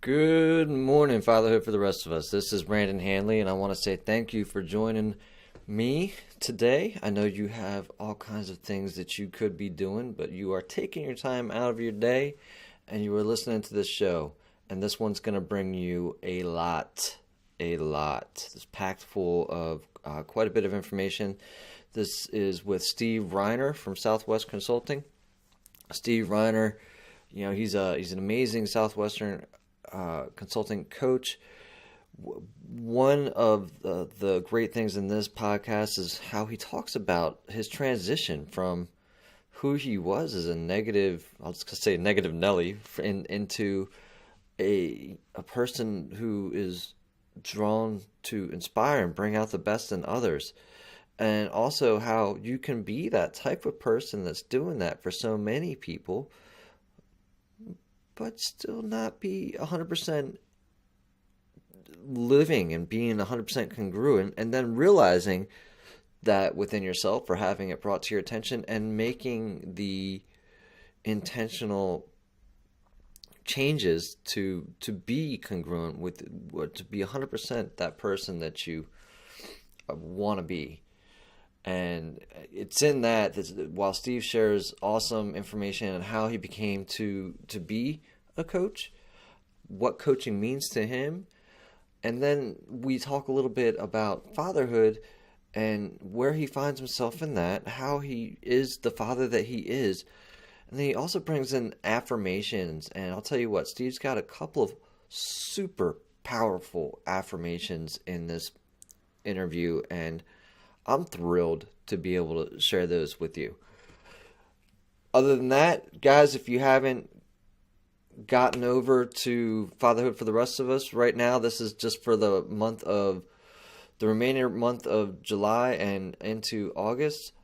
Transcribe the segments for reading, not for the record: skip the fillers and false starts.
Good morning, Fatherhood for the rest of us. This is Brandon Hanley, and I want to say thank you for joining me today. I know you have all kinds of things that you could be doing, but you are taking your time out of your day and you are listening to this show. And this one's going to bring you a lot. It's packed full of quite a bit of information. This is with Steve Reiner from Southwest Consulting. Steve Reiner, he's an amazing Southwestern consulting coach. One of the great things in this podcast is how he talks about his transition from who he was as a negative, I'll just say negative Nelly, into a person who is drawn to inspire and bring out the best in others. And also how you can be that type of person that's doing that for so many people, but still not be 100% living and being 100% congruent, and then realizing that within yourself or having it brought to your attention and making the intentional changes to be congruent with, to be 100% that person that you want to be. And it's in that while Steve shares awesome information on how he became to be a coach, what coaching means to him, and then we talk a little bit about fatherhood and where he finds himself in that, how he is the father that he is. And then he also brings in affirmations, and I'll tell you what, Steve's got a couple of super powerful affirmations in this interview, and I'm thrilled to be able to share those with you. Other than that, guys, if you haven't gotten over to Fatherhood for the Rest of Us right now, this is just for the remainder month of July and into August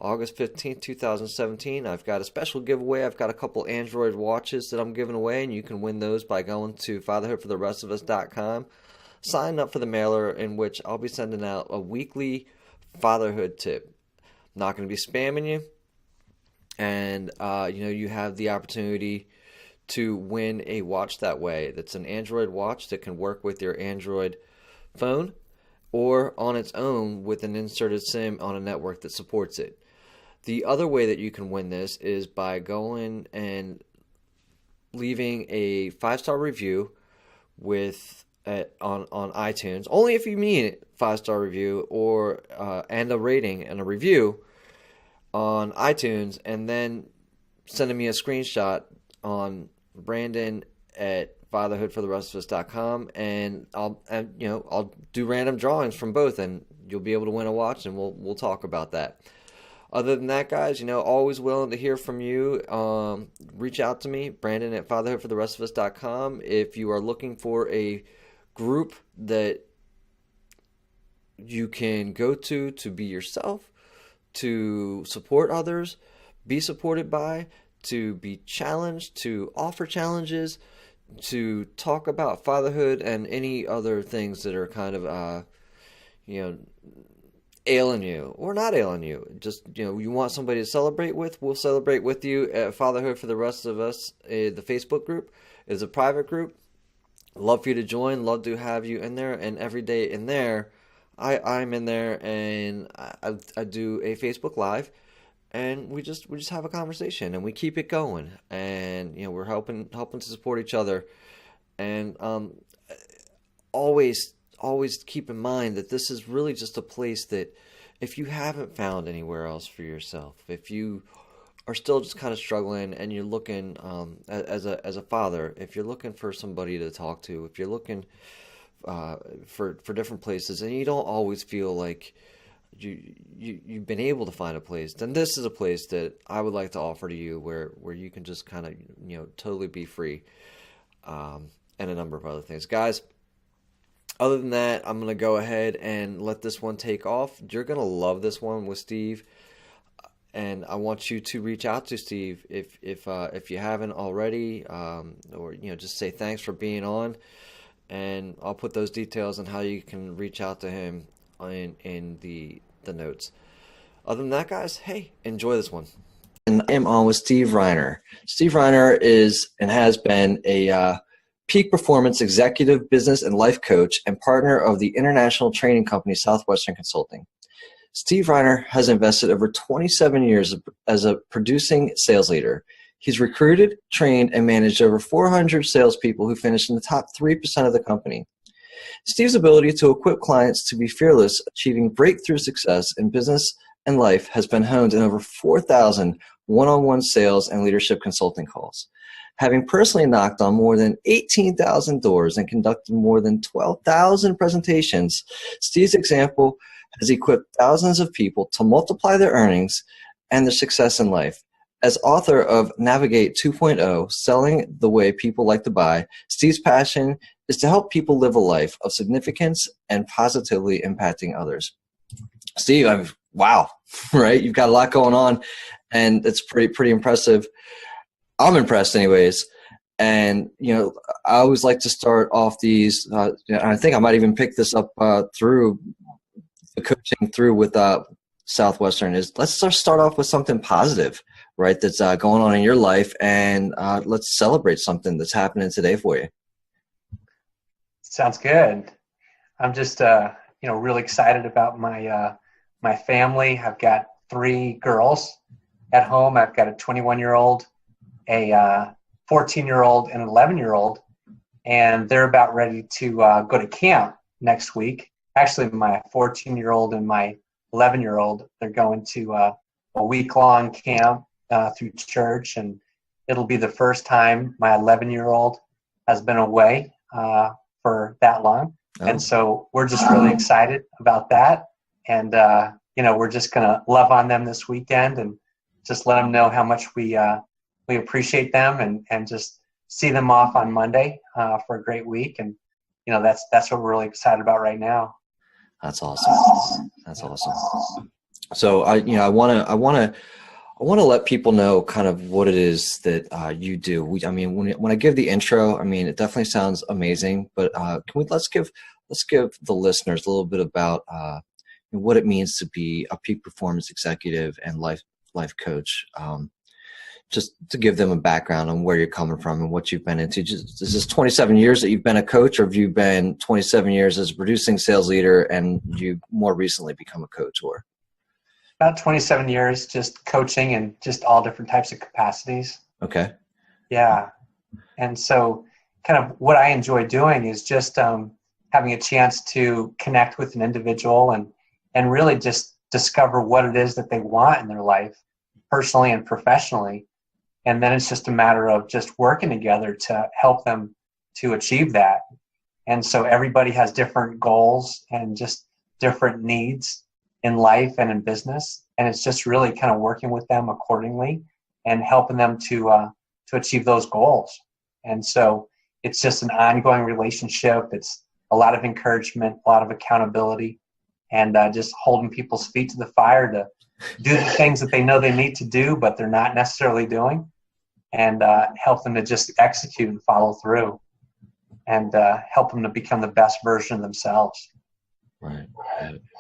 15th, 2017. I've got a special giveaway. I've got a couple Android watches that I'm giving away, and you can win those by going to fatherhoodfortherestofus.com. Sign up for the mailer, in which I'll be sending out a weekly fatherhood tip. I'm not going to be spamming you, and you have the opportunity to win a watch that way. That's an Android watch that can work with your Android phone or on its own with an inserted SIM on a network that supports it. The other way that you can win this is by going and leaving a 5-star review on iTunes, only if you mean it, 5-star review, or and a rating and a review on iTunes, and then sending me a screenshot on Brandon at fatherhoodfortherestofus.com, and I'll do random drawings from both, and you'll be able to win a watch, and we'll talk about that. Other than that, guys, always willing to hear from you. Reach out to me, Brandon at fatherhoodfortherestofus.com, if you are looking for a group that you can go to be yourself, to support others, be supported by, to be challenged, to offer challenges, to talk about fatherhood and any other things that are kind of ailing you or not ailing you. Just you want somebody to celebrate with, we'll celebrate with you at Fatherhood for the Rest of Us. The Facebook group is a private group. Love for you to join. Love to have you in there. And every day in there, I'm in there, and I do a Facebook Live, and we just have a conversation, and we keep it going, and we're helping to support each other, and always keep in mind that this is really just a place that if you haven't found anywhere else for yourself, if you are still just kind of struggling and you're looking as a father, if you're looking for somebody to talk to, if you're looking for different places, and you don't always feel like you've been able to find a place, then this is a place that I would like to offer to you where you can just kind of totally be free, and a number of other things, guys. Other than that, I'm gonna go ahead and let this one take off. You're gonna love this one with Steve, and I want you to reach out to Steve if you haven't already, or just say thanks for being on. And I'll put those details on how you can reach out to him in the notes. Other than that, guys, hey, enjoy this one. And I am on with Steve Reiner. Steve Reiner is and has been a peak performance executive, business, and life coach, and partner of the international training company Southwestern Consulting. Steve Reiner has invested over 27 years as a producing sales leader. He's recruited, trained, and managed over 400 salespeople who finished in the top 3% of the company. Steve's ability to equip clients to be fearless, achieving breakthrough success in business and life has been honed in over 4,000 one-on-one sales and leadership consulting calls. Having personally knocked on more than 18,000 doors and conducted more than 12,000 presentations, Steve's example has equipped thousands of people to multiply their earnings and their success in life. As author of Navigate 2.0, Selling the Way People Like to Buy, Steve's passion is to help people live a life of significance and positively impacting others. Steve, wow, right? You've got a lot going on, and it's pretty impressive. I'm impressed anyways. And, I always like to start off these, I think I might even pick this up through the coaching through with Southwestern, is let's start off with something positive, right, that's going on in your life, and let's celebrate something that's happening today for you. Sounds good. I'm just, really excited about my family. I've got 3 girls at home. I've got a 21-year-old, a 14-year-old, and an 11-year-old, and they're about ready to go to camp next week. Actually, my 14-year-old and my 11-year-old, they're going to a week-long camp through church, and it'll be the first time my 11-year-old has been away for that long. Oh. And so we're just really excited about that. And, we're just going to love on them this weekend and just let them know how much we appreciate them, and just see them off on Monday for a great week. And, that's what we're really excited about right now. That's awesome. That's awesome. So I want to let people know kind of what it is that you do. When I give the intro, it definitely sounds amazing, but let's give the listeners a little bit about what it means to be a peak performance executive and life coach. Just to give them a background on where you're coming from and what you've been into. Is this 27 years that you've been a coach, or have you been 27 years as a producing sales leader and you more recently become a coach? Or about 27 years just coaching in just all different types of capacities. Okay. Yeah. And so kind of what I enjoy doing is just having a chance to connect with an individual and really just discover what it is that they want in their life, personally and professionally. And then it's just a matter of just working together to help them to achieve that. And so everybody has different goals and just different needs in life and in business. And it's just really kind of working with them accordingly and helping them to achieve those goals. And so it's just an ongoing relationship. It's a lot of encouragement, a lot of accountability, and just holding people's feet to the fire to do the things that they know they need to do, but they're not necessarily doing, and help them to just execute and follow through, and help them to become the best version of themselves. Right.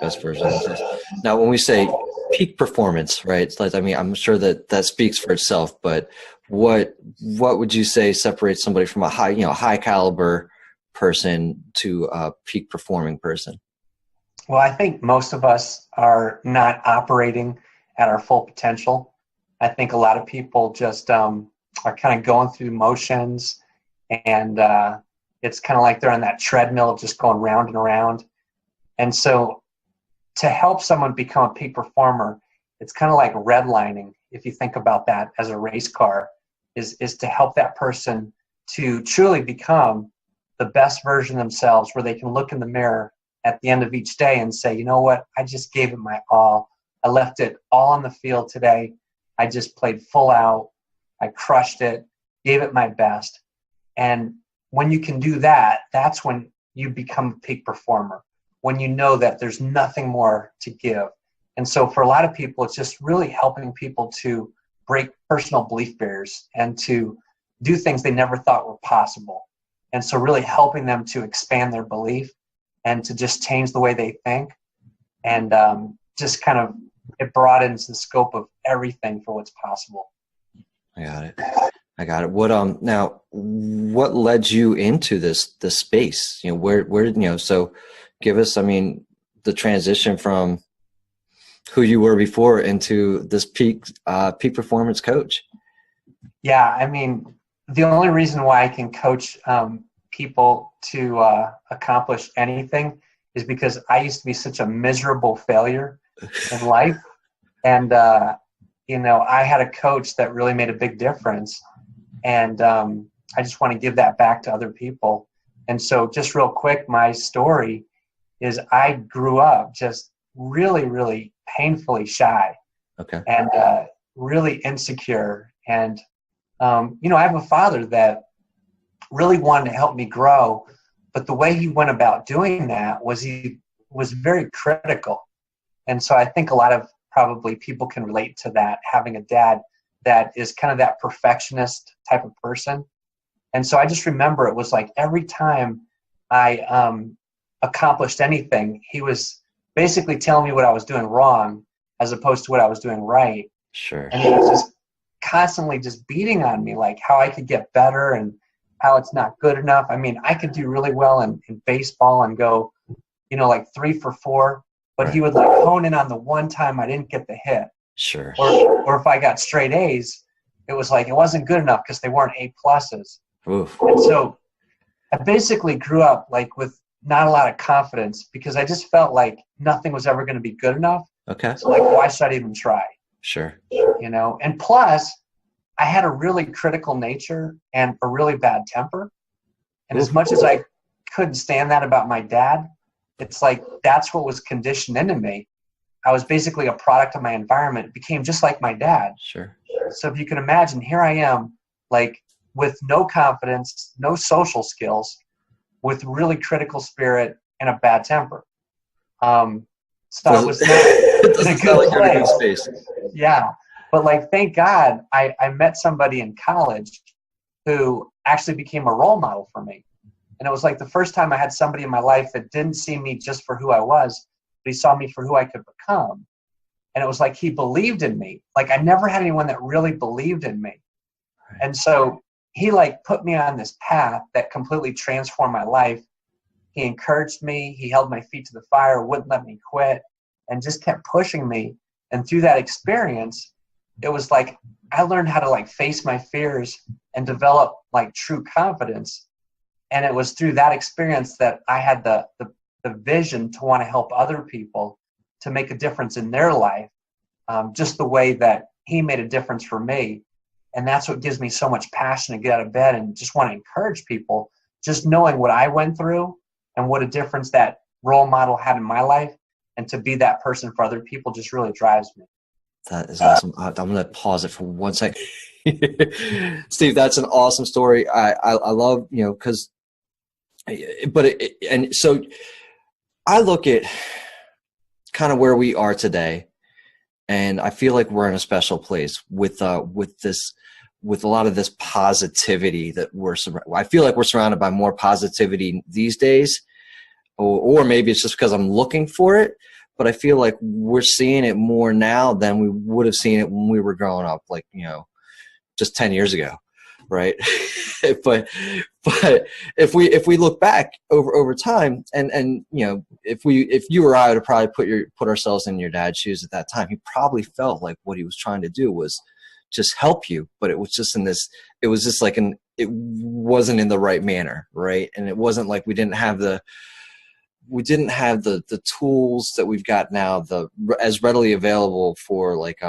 Best version of themselves. Now, when we say peak performance, right, it's like, I'm sure that speaks for itself, but what would you say separates somebody from a high caliber person to a peak performing person? Well, I think most of us are not operating at our full potential. I think a lot of people just are kind of going through motions, and it's kind of like they're on that treadmill just going round and around. And so to help someone become a peak performer, it's kind of like redlining, if you think about that as a race car, is to help that person to truly become the best version of themselves, where they can look in the mirror at the end of each day and say, you know what, I just gave it my all. I left it all on the field today. I just played full out. I crushed it, gave it my best. And when you can do that, that's when you become a peak performer, when you know that there's nothing more to give. And so for a lot of people, it's just really helping people to break personal belief barriers and to do things they never thought were possible. And so really helping them to expand their belief and to just change the way they think, and just kind of, it broadens the scope of everything for what's possible. I got it. I got it. Now what led you into this space? Where so give us, I mean, the transition from who you were before into this peak performance coach. Yeah, I mean, the only reason why I can coach people to accomplish anything is because I used to be such a miserable failure in life. And, I had a coach that really made a big difference. And I just want to give that back to other people. And so just real quick, my story is I grew up just really, really painfully shy. Okay. And really insecure. And, I have a father that really wanted to help me grow. But the way he went about doing that was he was very critical. And so I think a lot of probably people can relate to that, having a dad that is kind of that perfectionist type of person. And so I just remember it was like every time I accomplished anything, he was basically telling me what I was doing wrong as opposed to what I was doing right. Sure. And he was just constantly just beating on me, like how I could get better and how it's not good enough. I mean, I could do really well in baseball and go, like 3 for 4, but Right. he would like hone in on the one time I didn't get the hit. Sure. Or if I got straight A's, it was like it wasn't good enough because they weren't A pluses. Oof. And so I basically grew up like with not a lot of confidence because I just felt like nothing was ever going to be good enough. Okay. So like, why should I even try? Sure. And plus I had a really critical nature and a really bad temper. And as much as I couldn't stand that about my dad, it's like that's what was conditioned into me. I was basically a product of my environment. It became just like my dad. Sure. So if you can imagine, here I am, like with no confidence, no social skills, with really critical spirit and a bad temper. So I was not in a good place. Yeah. But like, thank God I met somebody in college who actually became a role model for me. And it was like the first time I had somebody in my life that didn't see me just for who I was, but he saw me for who I could become. And it was like he believed in me. Like I never had anyone that really believed in me. Right. And so he like put me on this path that completely transformed my life. He encouraged me. He held my feet to the fire, wouldn't let me quit, and just kept pushing me. And through that experience, it was like I learned how to like face my fears and develop like true confidence. And it was through that experience that I had the vision to want to help other people to make a difference in their life, just the way that he made a difference for me. And that's what gives me so much passion to get out of bed and just want to encourage people, just knowing what I went through and what a difference that role model had in my life, and to be that person for other people just really drives me. That is awesome. I'm going to pause it for 1 second. Steve, that's an awesome story. I love, because, and so I look at kind of where we are today, and I feel like we're in a special place with a lot of this positivity that I feel like we're surrounded by more positivity these days, or maybe it's just because I'm looking for it. But I feel like we're seeing it more now than we would have seen it when we were growing up, like, just 10 years ago. Right. but if we look back over time and if you or I would have probably put ourselves in your dad's shoes at that time, he probably felt like what he was trying to do was just help you. But it was just it wasn't in the right manner. Right. And it wasn't like we didn't have the tools that we've got now, as readily available for like,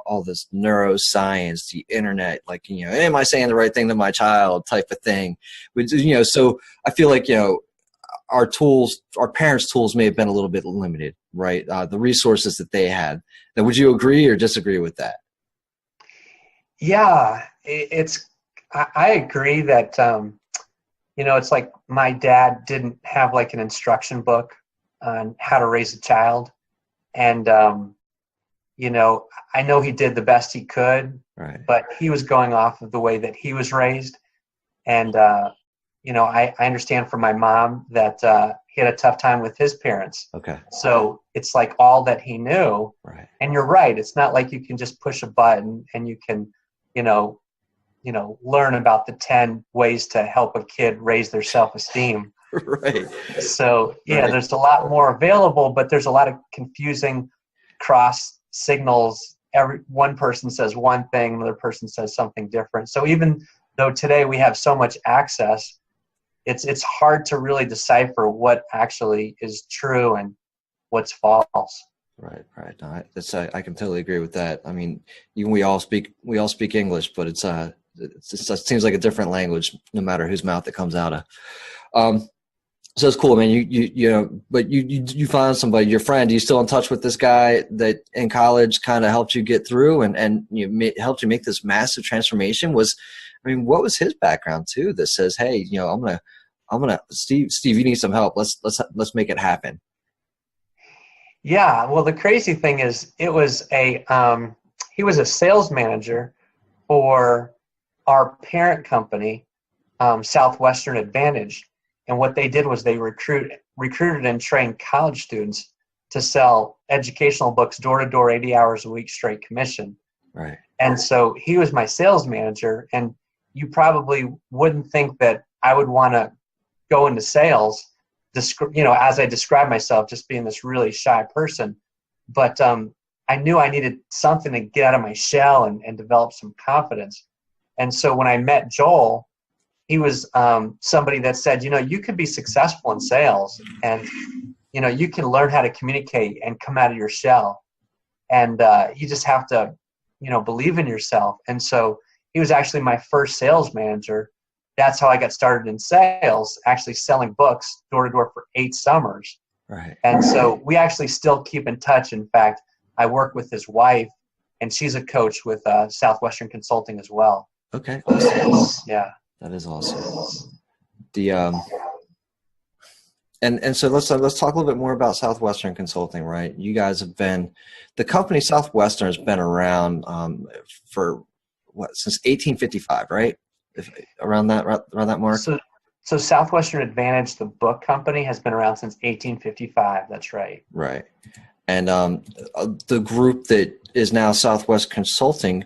all this neuroscience, the internet, like, am I saying the right thing to my child type of thing? So I feel like, our parents' tools may have been a little bit limited, right? The resources that they had. Now, would you agree or disagree with that? Yeah, I agree that, it's like my dad didn't have like an instruction book on how to raise a child. And, I know he did the best he could, right, but he was going off of the way that he was raised. And, I understand from my mom that he had a tough time with his parents. Okay. So it's like all that he knew. Right. And you're right. It's not like you can just push a button and you can, learn about the 10 ways to help a kid raise their self-esteem. Right. So yeah, Right. there's a lot more available, but there's a lot of confusing cross signals. One person says one thing, another person says something different. So even though today we have so much access, it's hard to really decipher what actually is true and what's false. Right. No, I can totally agree with that. I mean, even we all speak English, but it seems like a different language no matter whose mouth it comes out of. So it's cool, man. But you find somebody, your friend. Are you still in touch with this guy that in college kind of helped you get through and helped you make this massive transformation? What was his background too? That says, hey, I'm gonna Steve, you need some help. Let's make it happen. Yeah. Well, the crazy thing is, he was a sales manager for our parent company, Southwestern Advantage. And what they did was they recruited and trained college students to sell educational books door to door, 80 hours a week, straight commission. Right. And so he was my sales manager. And you probably wouldn't think that I would want to go into sales, as I describe myself, just being this really shy person. But I knew I needed something to get out of my shell and develop some confidence. And so when I met Joel, he was somebody that said, you could be successful in sales, and, you can learn how to communicate and come out of your shell. And you just have to, believe in yourself. And so he was actually my first sales manager. That's how I got started in sales, actually selling books door to door for 8 summers. Right. And so we actually still keep in touch. In fact, I work with his wife, and she's a coach with Southwestern Consulting as well. Okay. Awesome. Yeah. That is awesome. And so let's talk a little bit more about Southwestern Consulting, right? You guys have been, the company Southwestern has been around for since 1855, right? Around that mark. So Southwestern Advantage, the book company, has been around since 1855. That's right. Right. And the group that is now Southwest Consulting,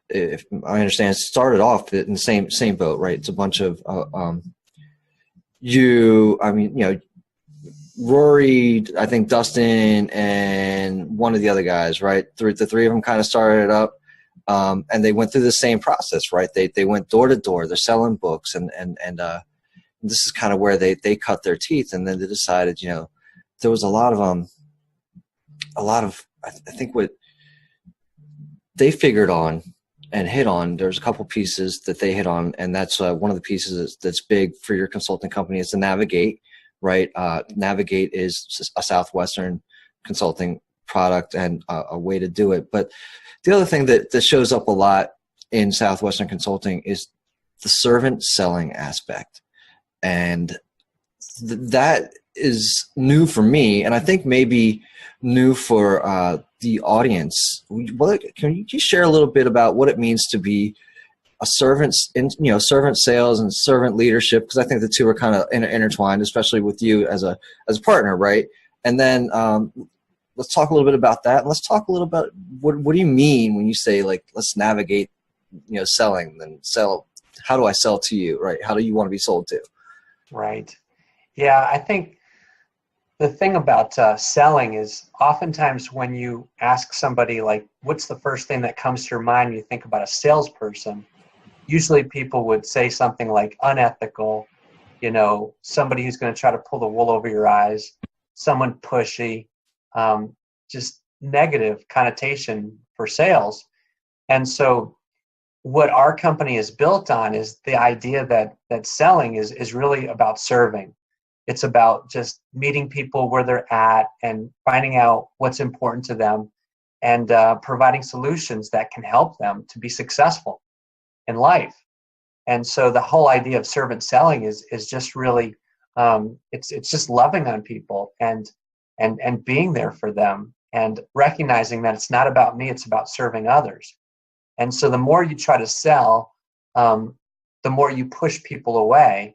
if I understand, started off in the same boat, right? It's a bunch of Rory, I think Dustin, and one of the other guys, right? The three of them kind of started up, and they went through the same process, right? They went door to door. They're selling books, and this is kind of where they cut their teeth, and then they decided, there was a lot of I think what they figured on and hit on, there's a couple pieces that they hit on, and that's one of the pieces that's big for your consulting company is to navigate, right? Navigate is a Southwestern Consulting product and a way to do it. But the other thing that shows up a lot in Southwestern Consulting is the servant selling aspect. And that is new for me, and I think maybe new for the audience. Can you share a little bit about what it means to be a servant sales and servant leadership? Because I think the two are kind of intertwined, especially with you as a partner, right? And then let's talk a little bit about that. And let's talk a little about what do you mean when you say, like, let's navigate, selling, then sell. How do I sell to you, right? How do you want to be sold to? Right. Yeah, I think the thing about selling is oftentimes when you ask somebody, like, what's the first thing that comes to your mind when you think about a salesperson, usually people would say something like unethical, somebody who's going to try to pull the wool over your eyes, someone pushy, just negative connotation for sales. And so what our company is built on is the idea that selling is really about serving. It's about just meeting people where they're at and finding out what's important to them and providing solutions that can help them to be successful in life. And so the whole idea of servant selling is just really, it's just loving on people and being there for them and recognizing that it's not about me, it's about serving others. And so the more you try to sell, the more you push people away,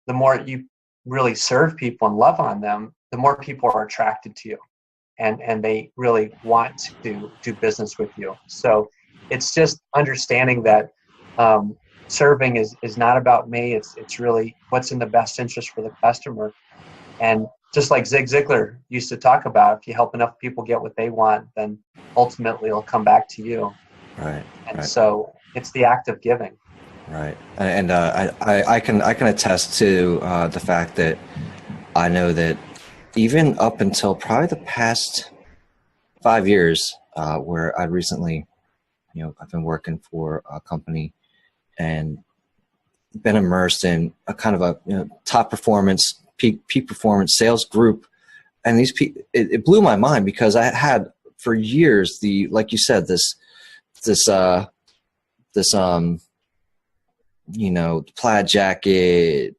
the more you really serve people and love on them, the more people are attracted to you and they really want to do business with you. So it's just understanding that serving is not about me. It's really what's in the best interest for the customer. And just like Zig Ziglar used to talk about, if you help enough people get what they want, then ultimately it'll come back to you. Right. And Right. so it's the act of giving. Right. And I can attest to the fact that I know that even up until probably the past 5 years, where I recently, I've been working for a company and been immersed in a kind of a top performance, peak performance sales group. And these people, it blew my mind because I had for years like you said, this plaid jacket,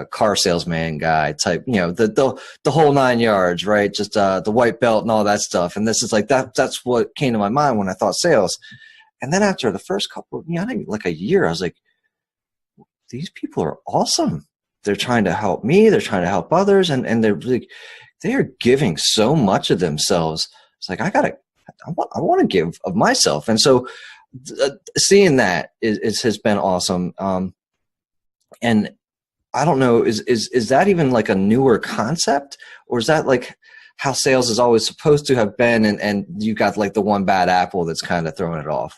car salesman guy type, the whole 9 yards, right? Just the white belt and all that stuff. And this is like that's what came to my mind when I thought sales. And then after the first couple, I think like a year, I was like, these people are awesome. They're trying to help me. They're trying to help others. And they're like, they are giving so much of themselves. It's like, I want to give of myself. And so seeing that has been awesome. And I don't know, is that even like a newer concept, or is that like how sales is always supposed to have been? And you got like the one bad apple that's kind of throwing it off.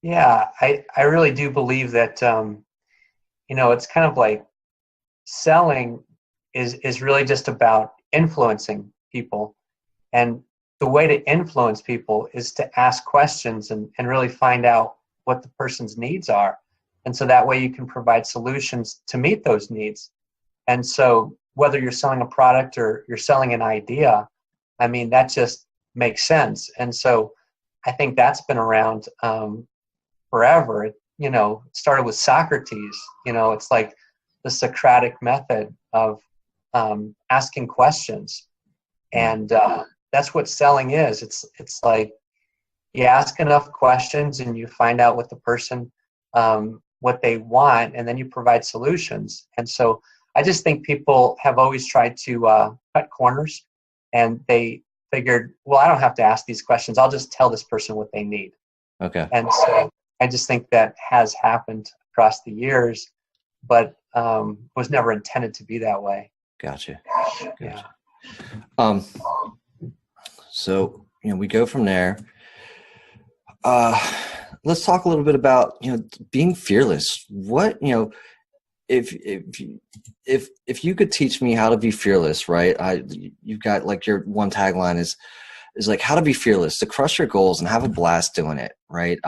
Yeah, I really do believe that, it's kind of like selling is really just about influencing people. And the way to influence people is to ask questions and really find out what the person's needs are. And so that way you can provide solutions to meet those needs. And so whether you're selling a product or you're selling an idea, I mean, that just makes sense. And so I think that's been around forever. It started with Socrates. It's like the Socratic method of asking questions. And that's what selling is. It's like you ask enough questions and you find out what the person, what they want, and then you provide solutions. And so I just think people have always tried to cut corners, and they figured, well, I don't have to ask these questions. I'll just tell this person what they need. Okay. And so I just think that has happened across the years, but was never intended to be that way. Gotcha. Yeah. So, we go from there. Let's talk a little bit about, being fearless. What, if you could teach me how to be fearless, right? You've got like your one tagline is like how to be fearless, to crush your goals and have a blast doing it, right?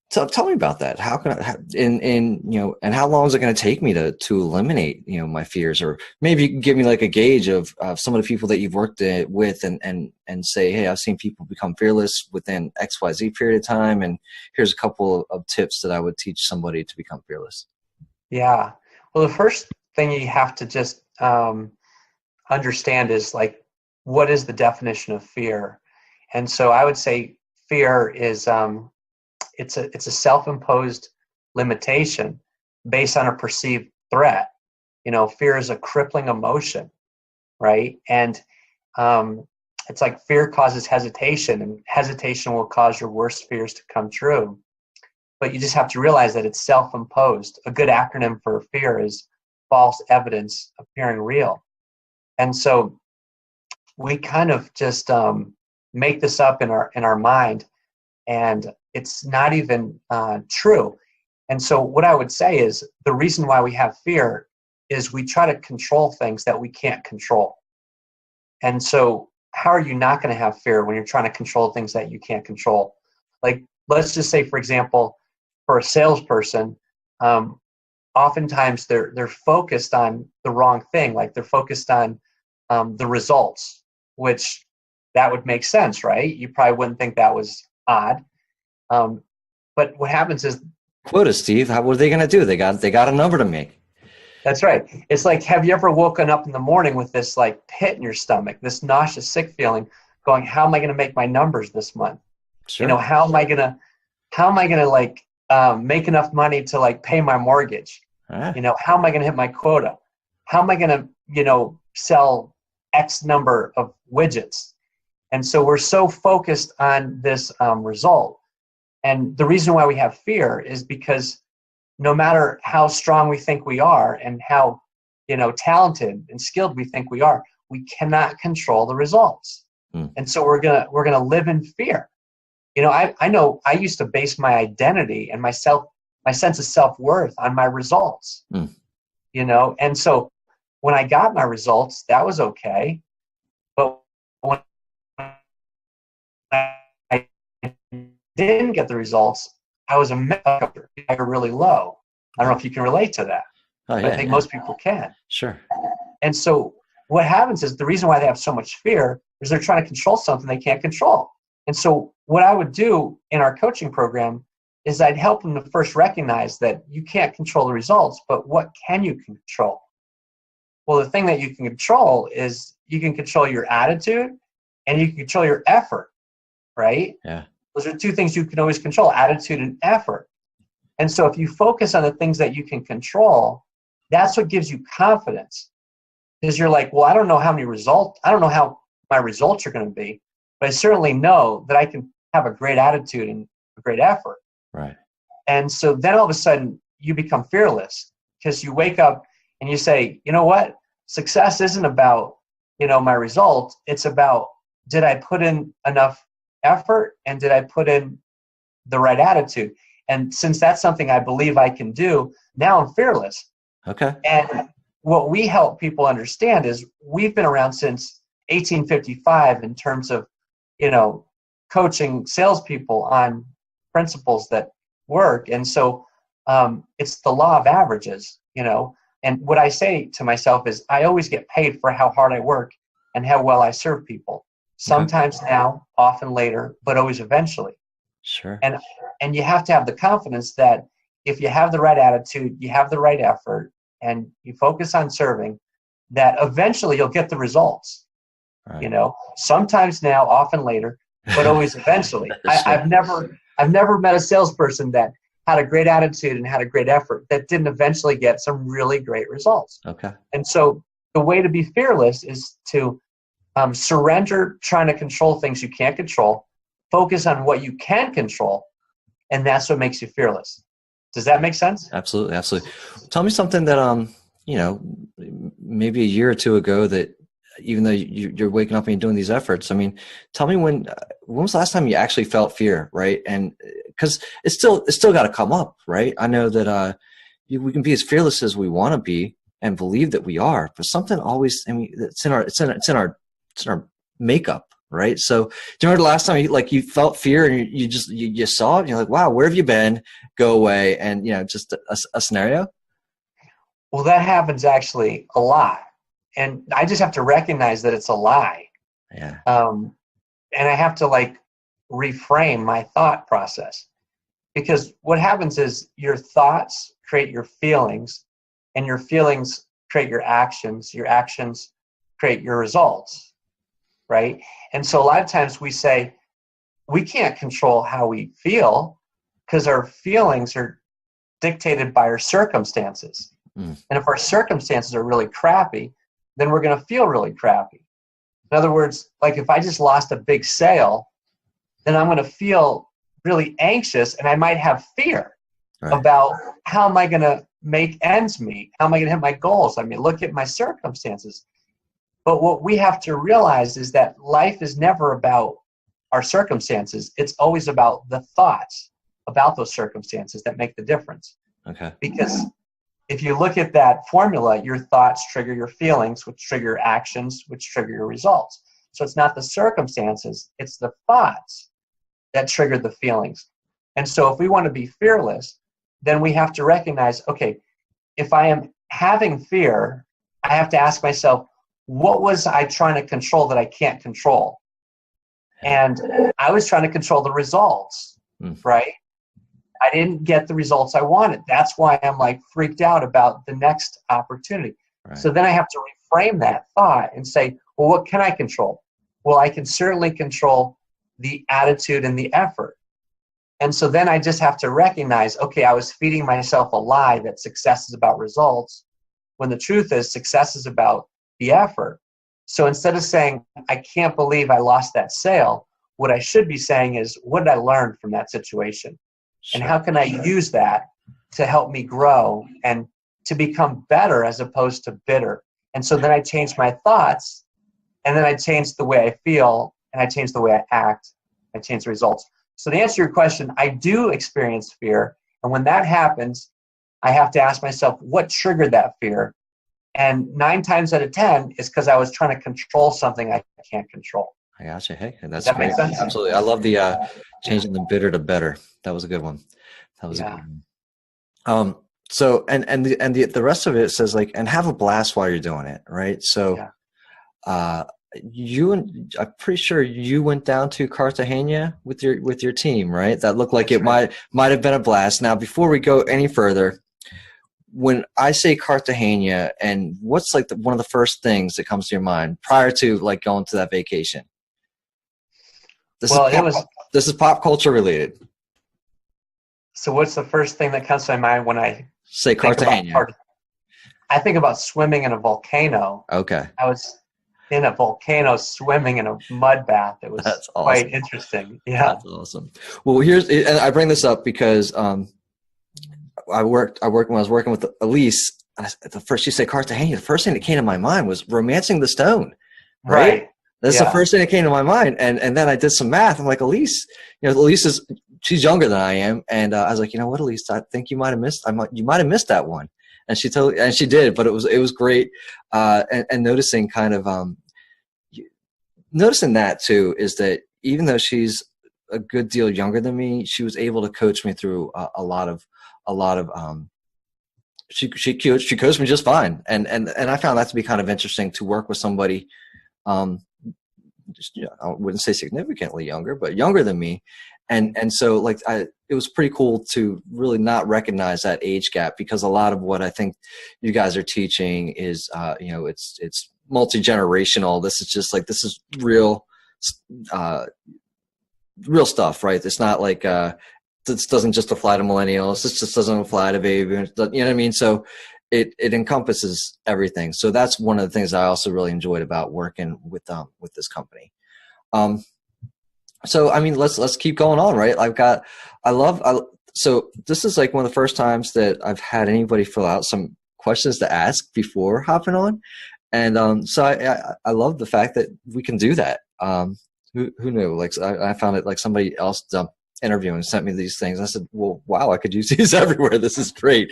Tell me about that. How can I, and how long is it going to take me to eliminate, my fears? Or maybe you can give me like a gauge of some of the people that you've worked with and say, hey, I've seen people become fearless within XYZ period of time. And here's a couple of tips that I would teach somebody to become fearless. Yeah. Well, the first thing you have to just understand is like, what is the definition of fear? And so I would say fear is, it's a self-imposed limitation based on a perceived threat. Fear is a crippling emotion, right? And it's like fear causes hesitation, and hesitation will cause your worst fears to come true. But you just have to realize that it's self-imposed. A good acronym for fear is false evidence appearing real. And so we kind of just make this up in our mind, and it's not even true. And so what I would say is the reason why we have fear is we try to control things that we can't control. And so how are you not going to have fear when you're trying to control things that you can't control? Like, let's just say, for example, for a salesperson, oftentimes they're focused on the wrong thing. Like they're focused on the results, which that would make sense, right? You probably wouldn't think that was odd. But what happens is Quota, Steve. What are they going to do? They got a number to make. That's right. It's like, have you ever woken up in the morning with this like pit in your stomach, this nauseous, sick feeling, going, how am I going to make my numbers this month? Sure. How am I going to like make enough money to like pay my mortgage? Ah. How am I going to hit my quota? How am I going to, sell X number of widgets? And so we're so focused on this result. And the reason why we have fear is because no matter how strong we think we are and how, talented and skilled we think we are, we cannot control the results. And so we're gonna live in fear. I know I used to base my identity and my sense of self-worth on my results. And so when I got my results, that was okay. But when I didn't get the results, I was really low. I don't know if you can relate to that. Oh, yeah, I think most people can. Sure. And so what happens is the reason why they have so much fear is they're trying to control something they can't control. And so what I would do in our coaching program is I'd help them to first recognize that you can't control the results, but what can you control? Well, the thing that you can control is you can control your attitude and you can control your effort, right? Yeah. Those are two things you can always control, attitude and effort. And so if you focus on the things that you can control, that's what gives you confidence. Because you're like, well, I don't know how my results are going to be, but I certainly know that I can have a great attitude and a great effort. Right. And so then all of a sudden you become fearless because you wake up and you say, you know what? Success isn't about, my results. It's about, did I put in enough effort and did I put in the right attitude? And since that's something I believe I can do, now I'm fearless. Okay. And what we help people understand is we've been around since 1855 in terms of, coaching salespeople on principles that work. And so it's the law of averages, and what I say to myself is I always get paid for how hard I work and how well I serve people. Sometimes now, often later, but always eventually. Sure. And you have to have the confidence that if you have the right attitude, you have the right effort, and you focus on serving, that eventually you'll get the results. Right. Sometimes now, often later, but always eventually. I've never met a salesperson that had a great attitude and had a great effort that didn't eventually get some really great results. Okay. And so the way to be fearless is to surrender trying to control things you can't control, focus on what you can control, and that's what makes you fearless. Does that make sense? Absolutely. Absolutely. Tell me something that, maybe a year or two ago that even though you're waking up and you're doing these efforts, tell me when was the last time you actually felt fear, right? And because it's still got to come up, right? I know that we can be as fearless as we want to be and believe that we are, but something always, it's in our makeup, right? So do you remember the last time you felt fear and you saw it and you're like, wow, where have you been? Go away. And, just a scenario. Well, that happens actually a lot. And I just have to recognize that it's a lie. Yeah. And I have to reframe my thought process, because what happens is your thoughts create your feelings, and your feelings create your actions create your results, right? And so a lot of times we say we can't control how we feel because our feelings are dictated by our circumstances. And if our circumstances are really crappy, then we're going to feel really crappy. In other words, if I just lost a big sale, then I'm going to feel really anxious and I might have fear about how am I going to make ends meet? How am I going to hit my goals? Look at my circumstances. But what we have to realize is that life is never about our circumstances. It's always about the thoughts about those circumstances that make the difference. Okay. Because if you look at that formula, your thoughts trigger your feelings, which trigger your actions, which trigger your results. So it's not the circumstances, it's the thoughts that trigger the feelings. And so if we want to be fearless, then we have to recognize, okay, if I am having fear, I have to ask myself, what was I trying to control that I can't control? And I was trying to control the results, right? I didn't get the results I wanted. That's why I'm freaked out about the next opportunity. Right. So then I have to reframe that thought and say, well, what can I control? Well, I can certainly control the attitude and the effort. And so then I just have to recognize, okay, I was feeding myself a lie that success is about results, when the truth is success is about the effort. So instead of saying, I can't believe I lost that sale, What I should be saying is, what did I learn from that situation? Sure. And how can I use that to help me grow and to become better as opposed to bitter? And so then I changed my thoughts, and then I changed the way I feel, and I changed the way I act. I changed the results. So to answer your question, I do experience fear. And when that happens, I have to ask myself, what triggered that fear? And 9 times out of 10 is because I was trying to control something I can't control. I gotcha. Hey, that's Does that great. make sense? Absolutely. I love the changing the bitter to better. That was a good one. That was a good one. So the rest of it says like, and have a blast while you're doing it, right? So I'm pretty sure you went down to Cartagena with your team, right? That looked like it might have been a blast. Now, before we go any further, when I say Cartagena, and what's like one of the first things that comes to your mind prior to like going to that vacation? This is pop culture related. So what's the first thing that comes to my mind when I say Cartagena? I think about swimming in a volcano. Okay. I was in a volcano swimming in a mud bath. It was quite interesting. Yeah. That's awesome. Well, and I bring this up because I was working with Elise. She said Cartagena. The first thing that came to my mind was Romancing the Stone. Right. That's the first thing that came to my mind. And then I did some math. I'm like, Elise, she's younger than I am. And I was like, you know what, Elise, I think you might have missed that one. And she did, but it was great. And noticing kind of, noticing that too, is that even though she's a good deal younger than me, she was able to coach me through a lot of, she coached me just fine. And I found that to be kind of interesting to work with somebody, I wouldn't say significantly younger, but younger than me. And so like it was pretty cool to really not recognize that age gap, because a lot of what I think you guys are teaching is, it's multi-generational. This is real stuff, right? It's not like, this doesn't just apply to millennials. This just doesn't apply to baby. You know what I mean? So it encompasses everything. So that's one of the things I also really enjoyed about working with this company. So, I mean, let's keep going on, right? So this is like one of the first times that I've had anybody fill out some questions to ask before hopping on. And so I love the fact that we can do that. Who knew? Like I found it like somebody else interviewing sent me these things. I said, well, wow, I could use these everywhere. This is great.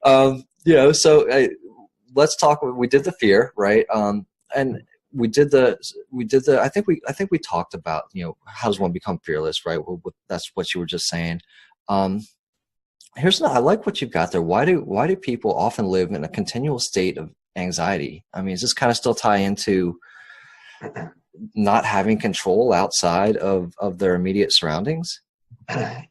So let's talk. We did the fear, right? And we did the, I think we talked about, how does one become fearless, right? That's what you were just saying. I like what you've got there. Why do people often live in a continual state of anxiety? I mean, does this kind of still tie into not having control outside of their immediate surroundings?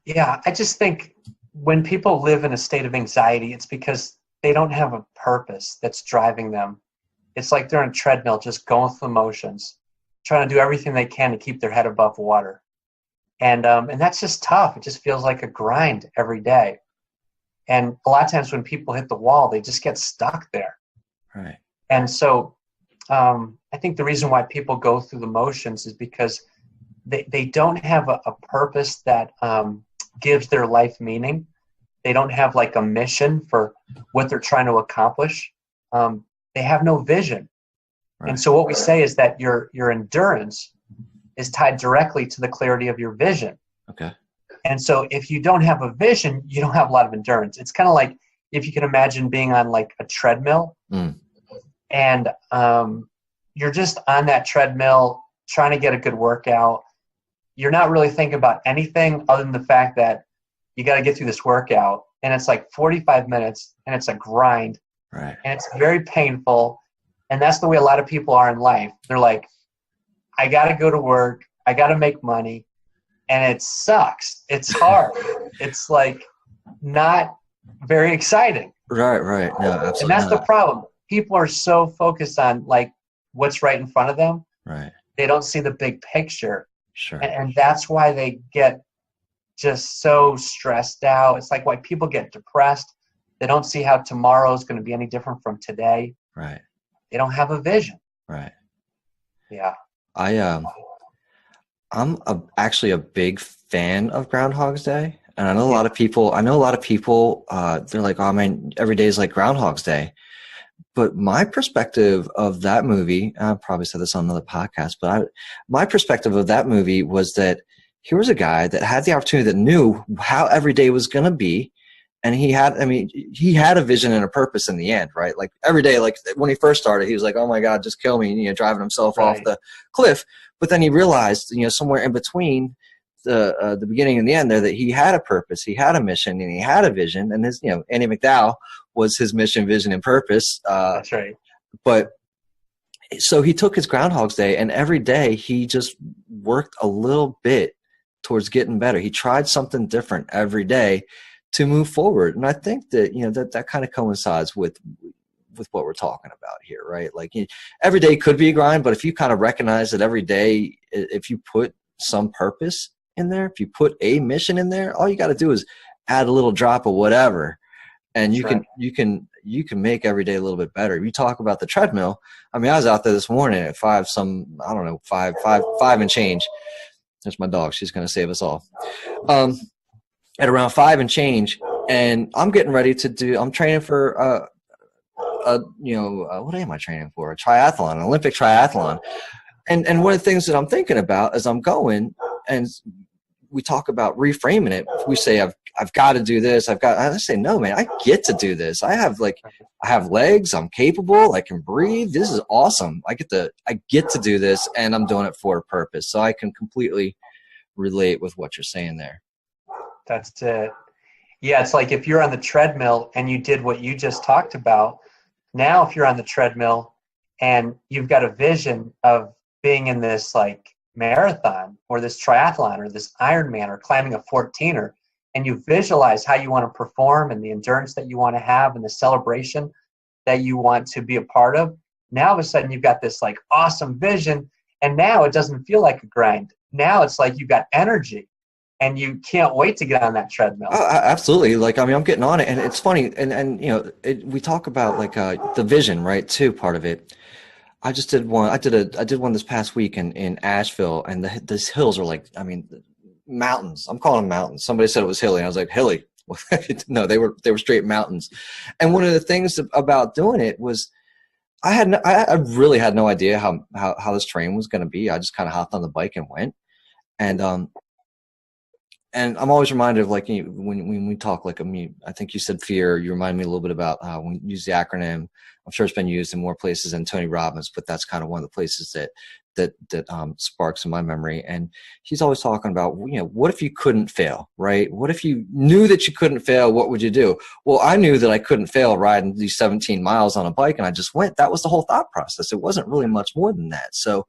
Yeah, I just think when people live in a state of anxiety, it's because they don't have a purpose that's driving them. It's like they're on a treadmill, just going through the motions, trying to do everything they can to keep their head above water. And that's just tough. It just feels like a grind every day. And a lot of times when people hit the wall, they just get stuck there. Right. And so I think the reason why people go through the motions is because they don't have a purpose that gives their life meaning. They don't have like a mission for what they're trying to accomplish. They have no vision. Right. And so what we say is that your endurance is tied directly to the clarity of your vision. Okay. And so if you don't have a vision, you don't have a lot of endurance. It's kind of like if you can imagine being on like a treadmill and you're just on that treadmill trying to get a good workout. You're not really thinking about anything other than the fact that you got to get through this workout, and it's like 45 minutes and it's a grind. Right. And it's very painful. And that's the way a lot of people are in life. They're like, I got to go to work. I got to make money. And it sucks. It's hard. It's like not very exciting. Right. No, absolutely. And that's the problem. People are so focused on like what's right in front of them. Right. They don't see the big picture. Sure. And that's why they get just so stressed out. It's like why people get depressed. They don't see how tomorrow is going to be any different from today. Right. They don't have a vision. Right. Yeah. Actually a big fan of Groundhog's Day, and Yeah. I know a lot of people. They're like, "Oh man, every day is like Groundhog's Day." But my perspective of that movie, I probably said this on another podcast, but my perspective of that movie was that here was a guy that had the opportunity, that knew how every day was going to be. And he had a vision and a purpose in the end, right? Like every day, like when he first started, he was like, "Oh my God, just kill me," driving himself off Right. the cliff. But then he realized, somewhere in between the beginning and the end there, that he had a purpose, he had a mission, and he had a vision. And his, Andy McDowell was his mission, vision, and purpose. That's right. But so he took his Groundhog's Day, and every day he just worked a little bit towards getting better. He tried something different every day to move forward. And I think that, that kind of coincides with what we're talking about here, right? Like every day could be a grind, but if you kind of recognize that every day, if you put some purpose in there, if you put a mission in there, all you got to do is add a little drop of whatever, and That's right. you can make every day a little bit better. You talk about the treadmill. I mean, I was out there this morning at five and change. There's my dog. She's going to save us all. At around 5 and change, and I'm getting ready I'm training for what am I training for? A triathlon, an Olympic triathlon. And one of the things that I'm thinking about as I'm going, and we talk about reframing it, we say, I've got to do this. I say, no, man, I get to do this. I have legs. I'm capable. I can breathe. This is awesome. I get to do this, and I'm doing it for a purpose. So I can completely relate with what you're saying there. That's it. Yeah, it's like if you're on the treadmill and you did what you just talked about, now if you're on the treadmill and you've got a vision of being in this like marathon or this triathlon or this Ironman or climbing a 14er, and you visualize how you want to perform and the endurance that you want to have and the celebration that you want to be a part of, now all of a sudden you've got this like awesome vision, and now it doesn't feel like a grind. Now it's like you've got energy. And you can't wait to get on that treadmill. Oh, absolutely. Like, I mean, I'm getting on it, and it's funny. And we talk about like the vision, right? Too, part of it. I just did one. I did one this past week in Asheville, and these hills are like, I mean, mountains. I'm calling them mountains. Somebody said it was hilly. I was like, hilly. No, they were straight mountains. And one of the things about doing it was I really had no idea how this terrain was going to be. I just kind of hopped on the bike and went. And I'm always reminded of like when we talk, like, I think you said fear. You remind me a little bit about when you use the acronym. I'm sure it's been used in more places than Tony Robbins, but that's kind of one of the places that sparks in my memory. And he's always talking about, what if you couldn't fail, right? What if you knew that you couldn't fail? What would you do? Well, I knew that I couldn't fail riding these 17 miles on a bike, and I just went. That was the whole thought process. It wasn't really much more than that. So,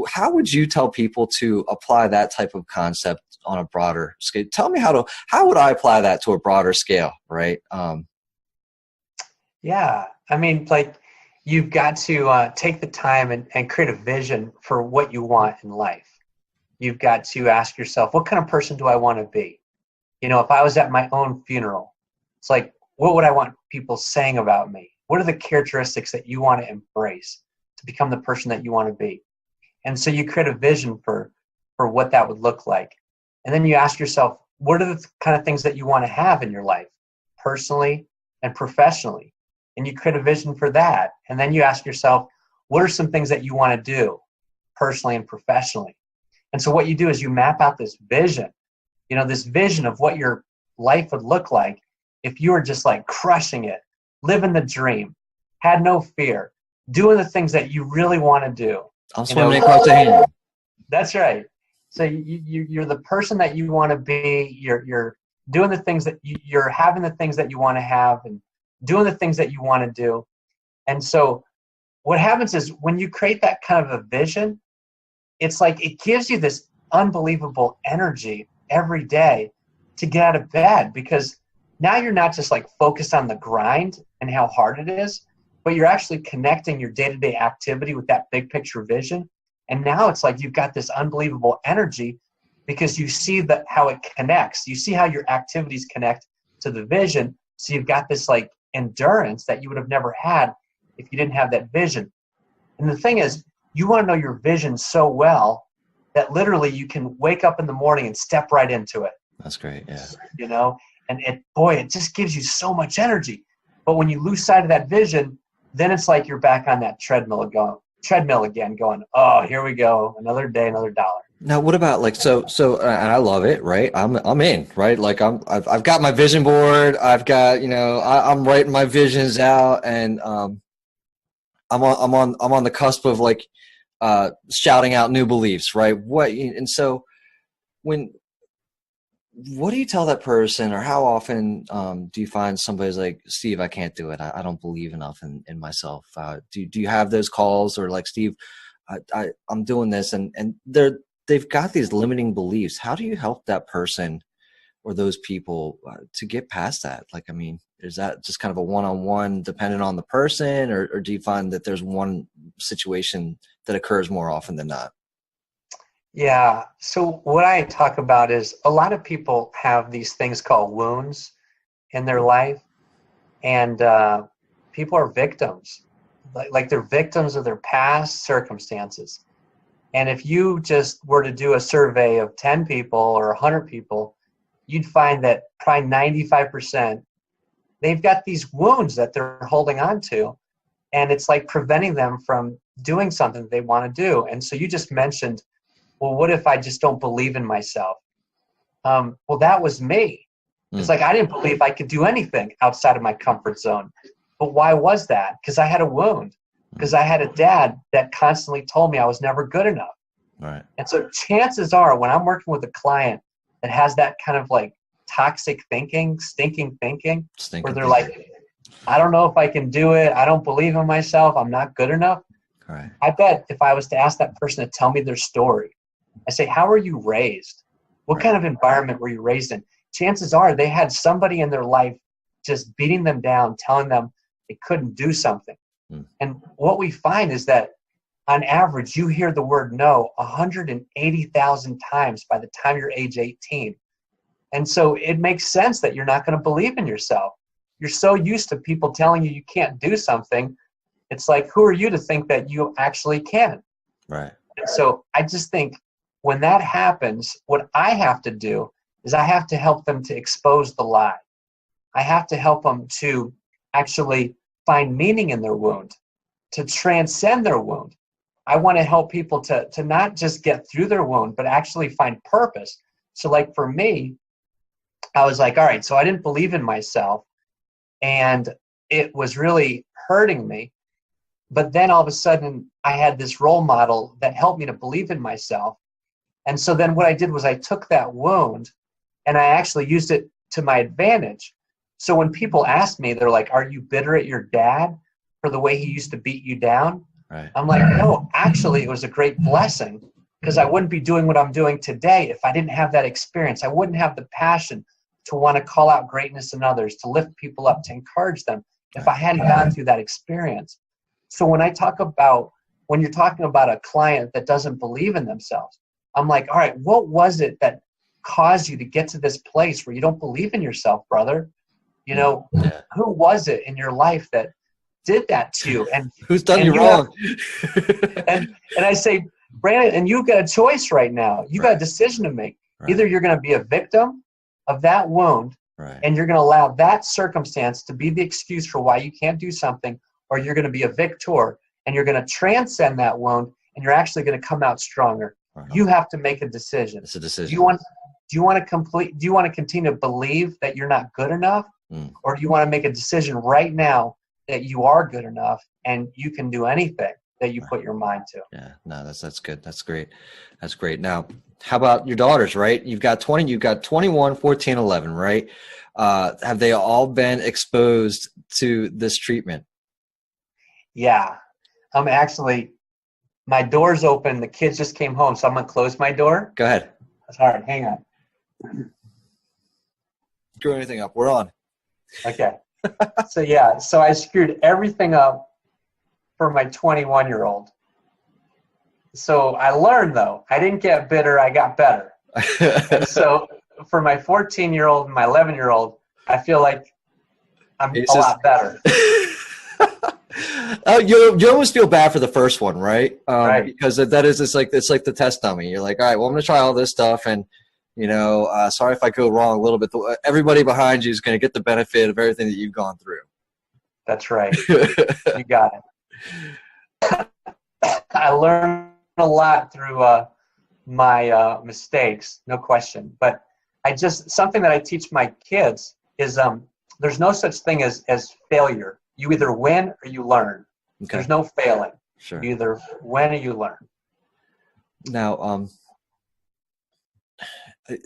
how would you tell people to apply that type of concept on a broader scale? Tell me how would I apply that to a broader scale, right? Yeah, I mean, like, you've got to take the time and create a vision for what you want in life. You've got to ask yourself, what kind of person do I want to be? If I was at my own funeral, it's like, what would I want people saying about me? What are the characteristics that you want to embrace to become the person that you want to be? And so you create a vision for what that would look like. And then you ask yourself, what are the kind of things that you want to have in your life, personally and professionally? And you create a vision for that. And then you ask yourself, what are some things that you want to do personally and professionally? And so what you do is you map out this vision, this vision of what your life would look like if you were just like crushing it, living the dream, had no fear, doing the things that you really want to do. I'm swimming across the hand. That's right. So you're the person that you want to be. You're doing the things that you're having the things that you want to have and doing the things that you want to do. And so what happens is when you create that kind of a vision, it's like it gives you this unbelievable energy every day to get out of bed, because now you're not just like focused on the grind and how hard it is, but you're actually connecting your day-to-day activity with that big picture vision. And now it's like you've got this unbelievable energy because you see how it connects. You see how your activities connect to the vision. So you've got this like endurance that you would have never had if you didn't have that vision. And the thing is, you want to know your vision so well that literally you can wake up in the morning and step right into it. That's great. Yeah. You know, and it just gives you so much energy. But when you lose sight of that vision, then it's like you're back on that treadmill again, going, oh, here we go, another day, another dollar. Now, what about like so? And I love it, right? I'm in, right? Like I've got my vision board. I've got, I'm writing my visions out, and I'm on the cusp of like shouting out new beliefs, right? What do you tell that person, or how often do you find somebody's like, Steve, I can't do it. I don't believe enough in myself. Do you have those calls, or like, Steve, I'm doing this, and they've got these limiting beliefs. How do you help that person or those people to get past that? Like, I mean, is that just kind of a one-on-one dependent on the person, or do you find that there's one situation that occurs more often than not? Yeah. So what I talk about is a lot of people have these things called wounds in their life, and people are victims. Like they're victims of their past circumstances. And if you just were to do a survey of 10 people or 100 people, you'd find that probably 95%, they've got these wounds that they're holding on to, and it's like preventing them from doing something that they want to do. And so you just mentioned, well, what if I just don't believe in myself? Well, that was me. It's like I didn't believe I could do anything outside of my comfort zone. But why was that? Because I had a wound. Because I had a dad that constantly told me I was never good enough. Right. And so chances are when I'm working with a client that has that kind of like toxic thinking, stinking thinking, where they're like, I don't know if I can do it. I don't believe in myself. I'm not good enough. Right. I bet if I was to ask that person to tell me their story, I say, how were you raised? What kind of environment were you raised in? Chances are they had somebody in their life just beating them down, telling them they couldn't do something. And what we find is that on average, you hear the word no 180,000 times by the time you're age 18. And so it makes sense that you're not going to believe in yourself. You're so used to people telling you can't do something. It's like, who are you to think that you actually can? Right. And so I just think when that happens, what I have to do is I have to help them to expose the lie. I have to help them to actually find meaning in their wound, to transcend their wound. I want to help people to not just get through their wound, but actually find purpose. So like for me, I was like, all right, so I didn't believe in myself, and it was really hurting me. But then all of a sudden, I had this role model that helped me to believe in myself. And so then what I did was I took that wound and I actually used it to my advantage. So when people ask me, they're like, are you bitter at your dad for the way he used to beat you down? Right. I'm like, no, actually, it was a great blessing, because I wouldn't be doing what I'm doing today if I didn't have that experience. I wouldn't have the passion to want to call out greatness in others, to lift people up, to encourage them, if I hadn't gone through that experience. So when you're talking about a client that doesn't believe in themselves, I'm like, all right, what was it that caused you to get to this place where you don't believe in yourself, brother? Who was it in your life that did that to you? And who's done you wrong? and I say, Brandon, and you've got a choice right now. You got a decision to make. Right. Either you're going to be a victim of that wound, and you're going to allow that circumstance to be the excuse for why you can't do something, or you're going to be a victor and you're going to transcend that wound, and you're actually going to come out stronger. Right. You have to make a decision. It's a decision. Do you want to continue to believe that you're not good enough? Or do you want to make a decision right now that you are good enough and you can do anything that you put your mind to? Yeah, no, that's good. That's great. That's great. Now, how about your daughters, right? You've got 21, 14, 11, right? Have they all been exposed to this treatment? Yeah. Actually, my door's open. The kids just came home, so I'm going to close my door. Go ahead. That's hard. Hang on. Screw anything up. We're on. Okay. So I screwed everything up for my 21-year-old. So I learned, though. I didn't get bitter. I got better. And so for my 14-year-old and my 11-year-old, I feel like I'm a lot better. You almost feel bad for the first one, right? Right. Because it's like the test dummy. You're like, all right, well, I'm going to try all this stuff, and sorry if I go wrong a little bit. Everybody behind you is going to get the benefit of everything that you've gone through. That's right. You got it. I learned a lot through my mistakes, no question. But something that I teach my kids is there's no such thing as failure. You either win or you learn. Okay. There's no failing. Sure. You either win or you learn. Now,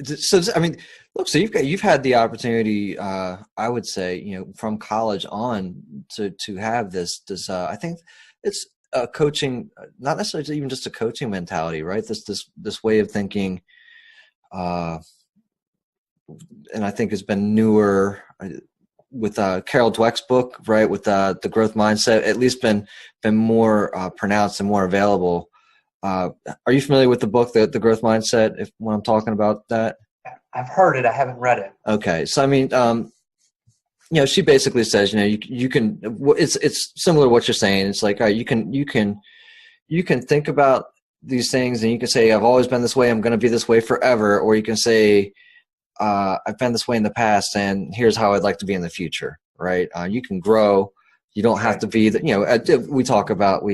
so I mean, look, so you've had the opportunity, I would say, from college on to have this. I think it's a coaching, not necessarily even just a coaching mentality, right? This way of thinking, and I think has been newer with Carol Dweck's book, right? With the growth mindset, at least been more pronounced and more available. Are you familiar with the book, the growth mindset? When I'm talking about that, I've heard it. I haven't read it. Okay, so I mean, she basically says, you can. It's similar to what you're saying. It's like, all right, you can think about these things, and you can say, I've always been this way. I'm going to be this way forever, or you can say, I've been this way in the past, and here's how I'd like to be in the future. Right? You can grow. You don't have to be. We talk about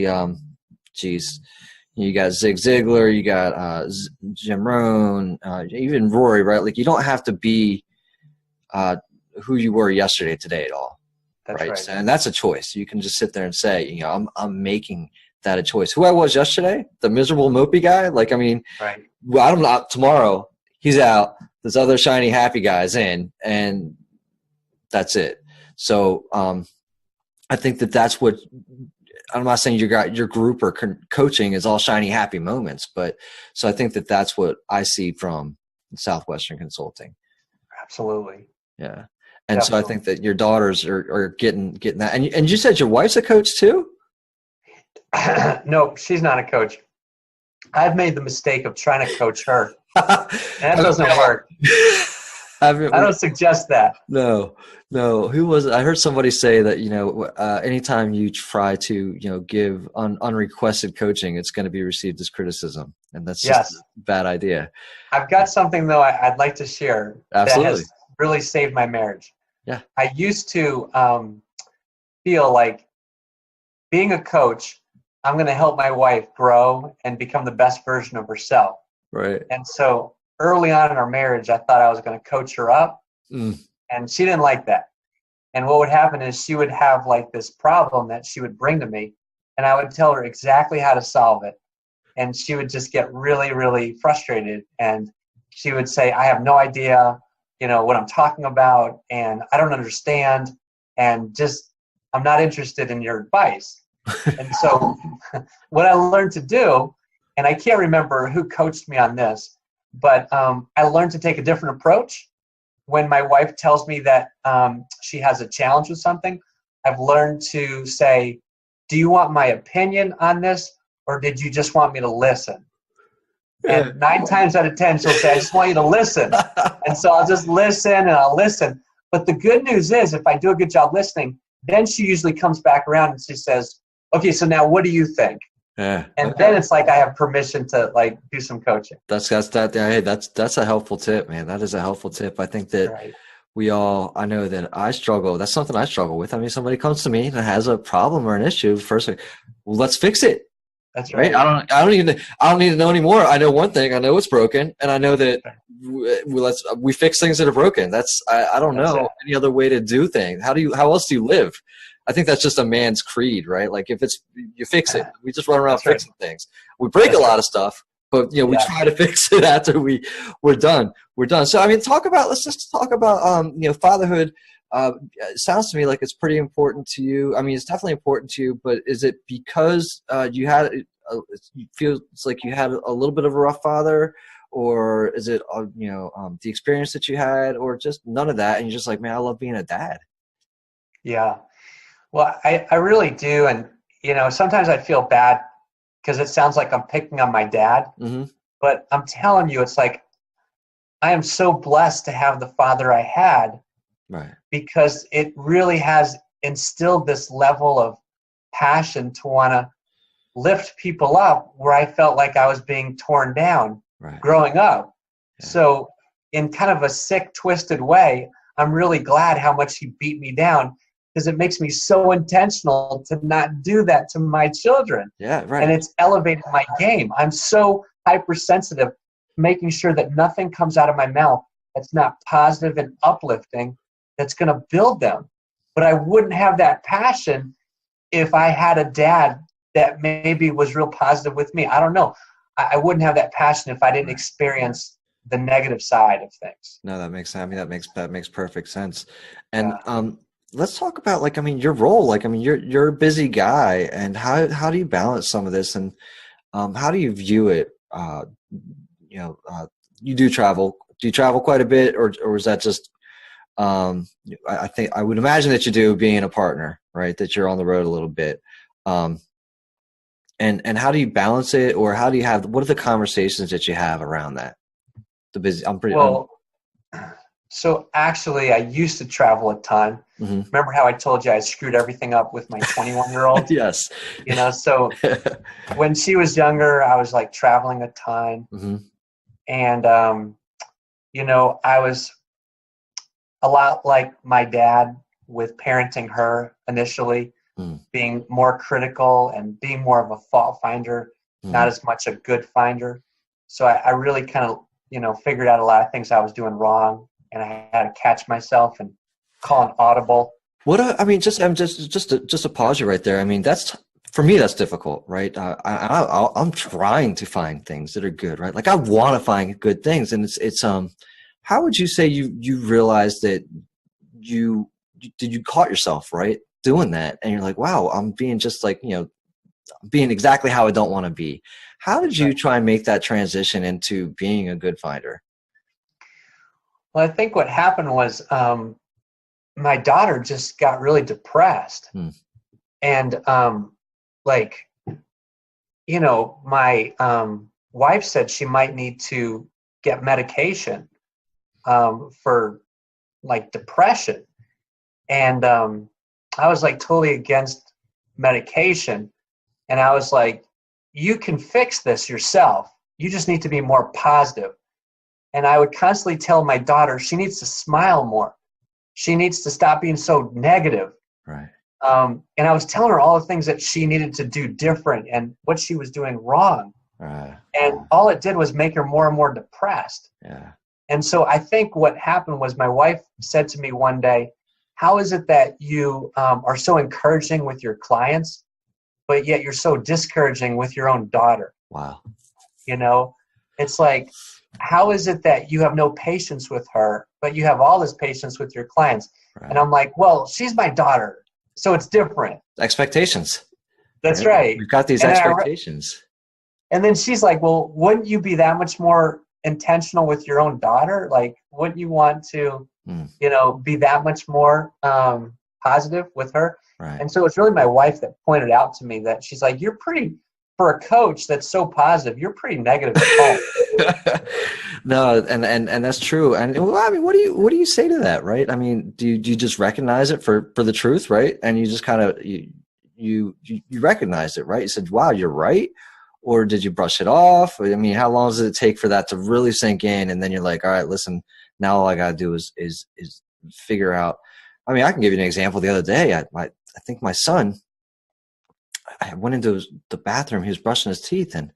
you got Zig Ziglar, you got Jim Rohn, even Rory, right? Like, you don't have to be who you were yesterday, today at all. That's right. And that's a choice. You can just sit there and say, I'm making that a choice. Who I was yesterday, the miserable, mopey guy. Like, I mean, right. Well, I don't know. Tomorrow he's out. This other shiny, happy guy's in, and that's it. So I think that's what. I'm not saying your group or coaching is all shiny, happy moments, but so I think that's what I see from Southwestern Consulting. Absolutely. Yeah. And Definitely. So I think that your daughters are getting that. And you said your wife's a coach too? No, she's not a coach. I've made the mistake of trying to coach her. And that doesn't work. I don't suggest that. No. Who was it? I heard somebody say that, anytime you try to, give unrequested coaching, it's going to be received as criticism. And that's just a bad idea. I've got something, though, I'd like to share. Absolutely. That has really saved my marriage. Yeah. I used to feel like being a coach, I'm going to help my wife grow and become the best version of herself. Right. And so early on in our marriage, I thought I was going to coach her up. And she didn't like that. And what would happen is she would have like this problem that she would bring to me, and I would tell her exactly how to solve it. And she would just get really, really frustrated. And she would say, I have no idea, what I'm talking about, and I don't understand, and just, I'm not interested in your advice. And so what I learned to do, and I can't remember who coached me on this, but I learned to take a different approach. When my wife tells me that she has a challenge with something, I've learned to say, do you want my opinion on this, or did you just want me to listen? And 9 times out of 10, she'll say, I just want you to listen. And so I'll just listen and I'll listen. But the good news is, if I do a good job listening, then she usually comes back around and she says, okay, so now what do you think? Yeah. And then it's like I have permission to like do some coaching. That's a helpful tip, man. That is a helpful tip. I think that I know that I struggle. That's something I struggle with. I mean, somebody comes to me and has a problem or an issue. First, well, let's fix it. That's right. I don't need to know anymore. I know one thing. I know it's broken, and I know that we fix things that are broken. I don't know any other way to do things. How else do you live? I think that's just a man's creed, right? Like, if you fix it. We just run around fixing things. We break a lot of stuff, but we try to fix it after we're done. We're done. So I mean, let's just talk about fatherhood. It sounds to me like it's pretty important to you. I mean, it's definitely important to you, but is it because you feel it's like you had a little bit of a rough father, or is it the experience that you had, or just none of that, and you're just like, man, I love being a dad? Yeah. Well, I really do. And, sometimes I feel bad because it sounds like I'm picking on my dad. Mm-hmm. But I'm telling you, it's like I am so blessed to have the father I had, right? Because it really has instilled this level of passion to want to lift people up where I felt like I was being torn down growing up. Yeah. So in kind of a sick, twisted way, I'm really glad how much he beat me down, because it makes me so intentional to not do that to my children. Yeah, right. And it's elevated my game. I'm so hypersensitive, making sure that nothing comes out of my mouth that's not positive and uplifting, that's going to build them. But I wouldn't have that passion if I had a dad that maybe was real positive with me. I don't know. I wouldn't have that passion if I didn't experience the negative side of things. No, that makes, I mean, that makes perfect sense. And let's talk about, like, I mean, your role. Like, I mean, you're a busy guy, and how do you balance some of this, and how do you view it? You do travel. Do you travel quite a bit, or is that just? I think I would imagine that you do, being a partner, right? That you're on the road a little bit. And how do you balance it, or how do you what are the conversations that you have around that? So actually I used to travel a ton. Mm-hmm. Remember how I told you I screwed everything up with my 21-year-old? Yes. So when she was younger, I was like traveling a ton. Mm-hmm. And, I was a lot like my dad with parenting her initially, being more critical and being more of a fault finder, not as much a good finder. So I really kind of, figured out a lot of things I was doing wrong, and I had to catch myself and call an audible. Just to pause you right there. I mean, for me, that's difficult, right? I'm trying to find things that are good, right? Like, I want to find good things, and it's how would you say you realized that you caught yourself, right, doing that, and you're like, wow, I'm being just like, being exactly how I don't want to be. How did you try and make that transition into being a good finder? Well, I think what happened was my daughter just got really depressed. And my wife said she might need to get medication for like depression. And I was like totally against medication. And I was like, you can fix this yourself. You just need to be more positive. And I would constantly tell my daughter she needs to smile more. She needs to stop being so negative. Right. And I was telling her all the things that she needed to do different and what she was doing wrong. Right. And all it did was make her more and more depressed. Yeah. And so I think what happened was my wife said to me one day, how is it that you are so encouraging with your clients, but yet you're so discouraging with your own daughter? Wow. It's like, how is it that you have no patience with her, but you have all this patience with your clients? Right. And I'm like, well, she's my daughter, so it's different. Expectations. That's right. We've got these expectations. And then she's like, well, wouldn't you be that much more intentional with your own daughter? Like, wouldn't you want to, be that much more positive with her? Right. And so it's really my wife that pointed out to me that she's like, you're pretty, for a coach that's so positive, you're pretty negative at home. No, and that's true. And I mean, what do you say to that, right? I mean, do you just recognize it for the truth, right? And you just kind of you recognize it, right? You said, wow, you're right. Or did you brush it off? I mean, how long does it take for that to really sink in? And then you're like, all right, listen, now all I got to do is figure out. I mean, I can give you an example. The other day, I think my son, I went into the bathroom. He was brushing his teeth, and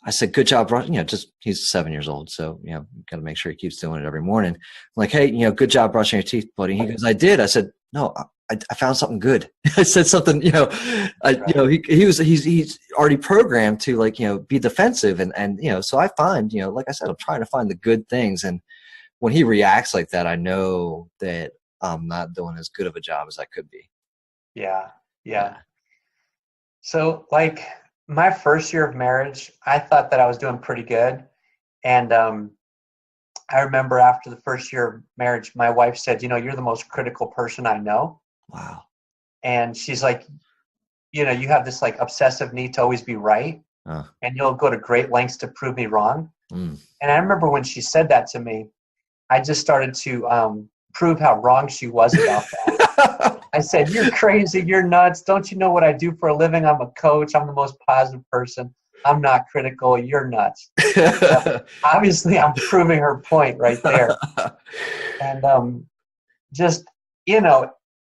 I said, good job brushing. He's 7 years old. So, got to make sure he keeps doing it every morning. I'm like, hey, good job brushing your teeth, buddy. He goes, I did. I said, no, I found something good. I said something, he's already programmed to be defensive. And so I find, like I said, I'm trying to find the good things. And when he reacts like that, I know that I'm not doing as good of a job as I could be. Yeah. So my first year of marriage, I thought that I was doing pretty good. And I remember after the first year of marriage, my wife said, you're the most critical person I know. Wow. And she's like, you have this obsessive need to always be right. And you'll go to great lengths to prove me wrong. And I remember when she said that to me, I just started to prove how wrong she was about that. I said, "You're crazy. You're nuts. Don't you know what I do for a living? I'm a coach. I'm the most positive person. I'm not critical. You're nuts." Obviously, I'm proving her point right there. And just, you know,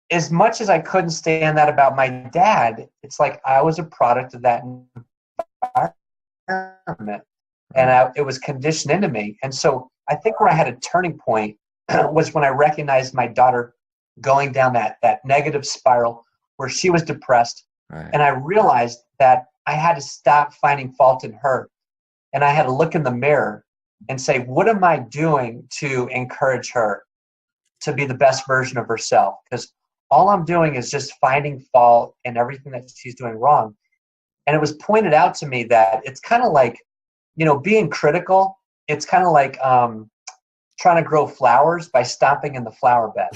as much as I couldn't stand that about my dad, it's like I was a product of that environment. And it was conditioned into me. And so I think where I had a turning point was when I recognized my daughter going down that negative spiral where she was depressed. Right. And I realized that I had to stop finding fault in her. And I had to look in the mirror and say, what am I doing to encourage her to be the best version of herself? Because all I'm doing is just finding fault in everything that she's doing wrong. And it was pointed out to me that it's kind of like, you know, being critical, it's kind of like trying to grow flowers by stomping in the flower bed.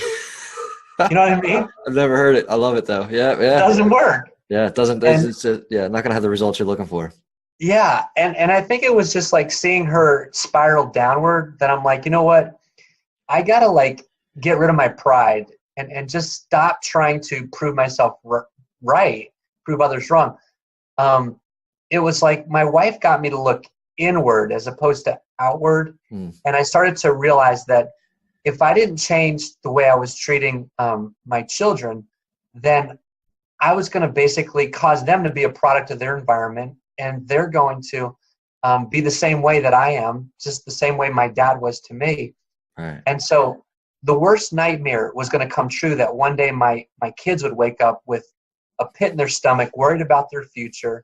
You know what I mean? I've never heard it. I love it though. Yeah. It doesn't work. Yeah, it doesn't. It's just, not going to have the results you're looking for. Yeah, and I think it was just like seeing her spiral downward that I'm like, you know what? I got to like get rid of my pride and just stop trying to prove myself right, prove others wrong. It was like my wife got me to look inward as opposed to outward. And I started to realize that if I didn't change the way I was treating my children, then I was going to basically cause them to be a product of their environment, and they're going to be the same way that I am, just the same way my dad was to me. Right. And so the worst nightmare was going to come true, that one day my kids would wake up with a pit in their stomach, worried about their future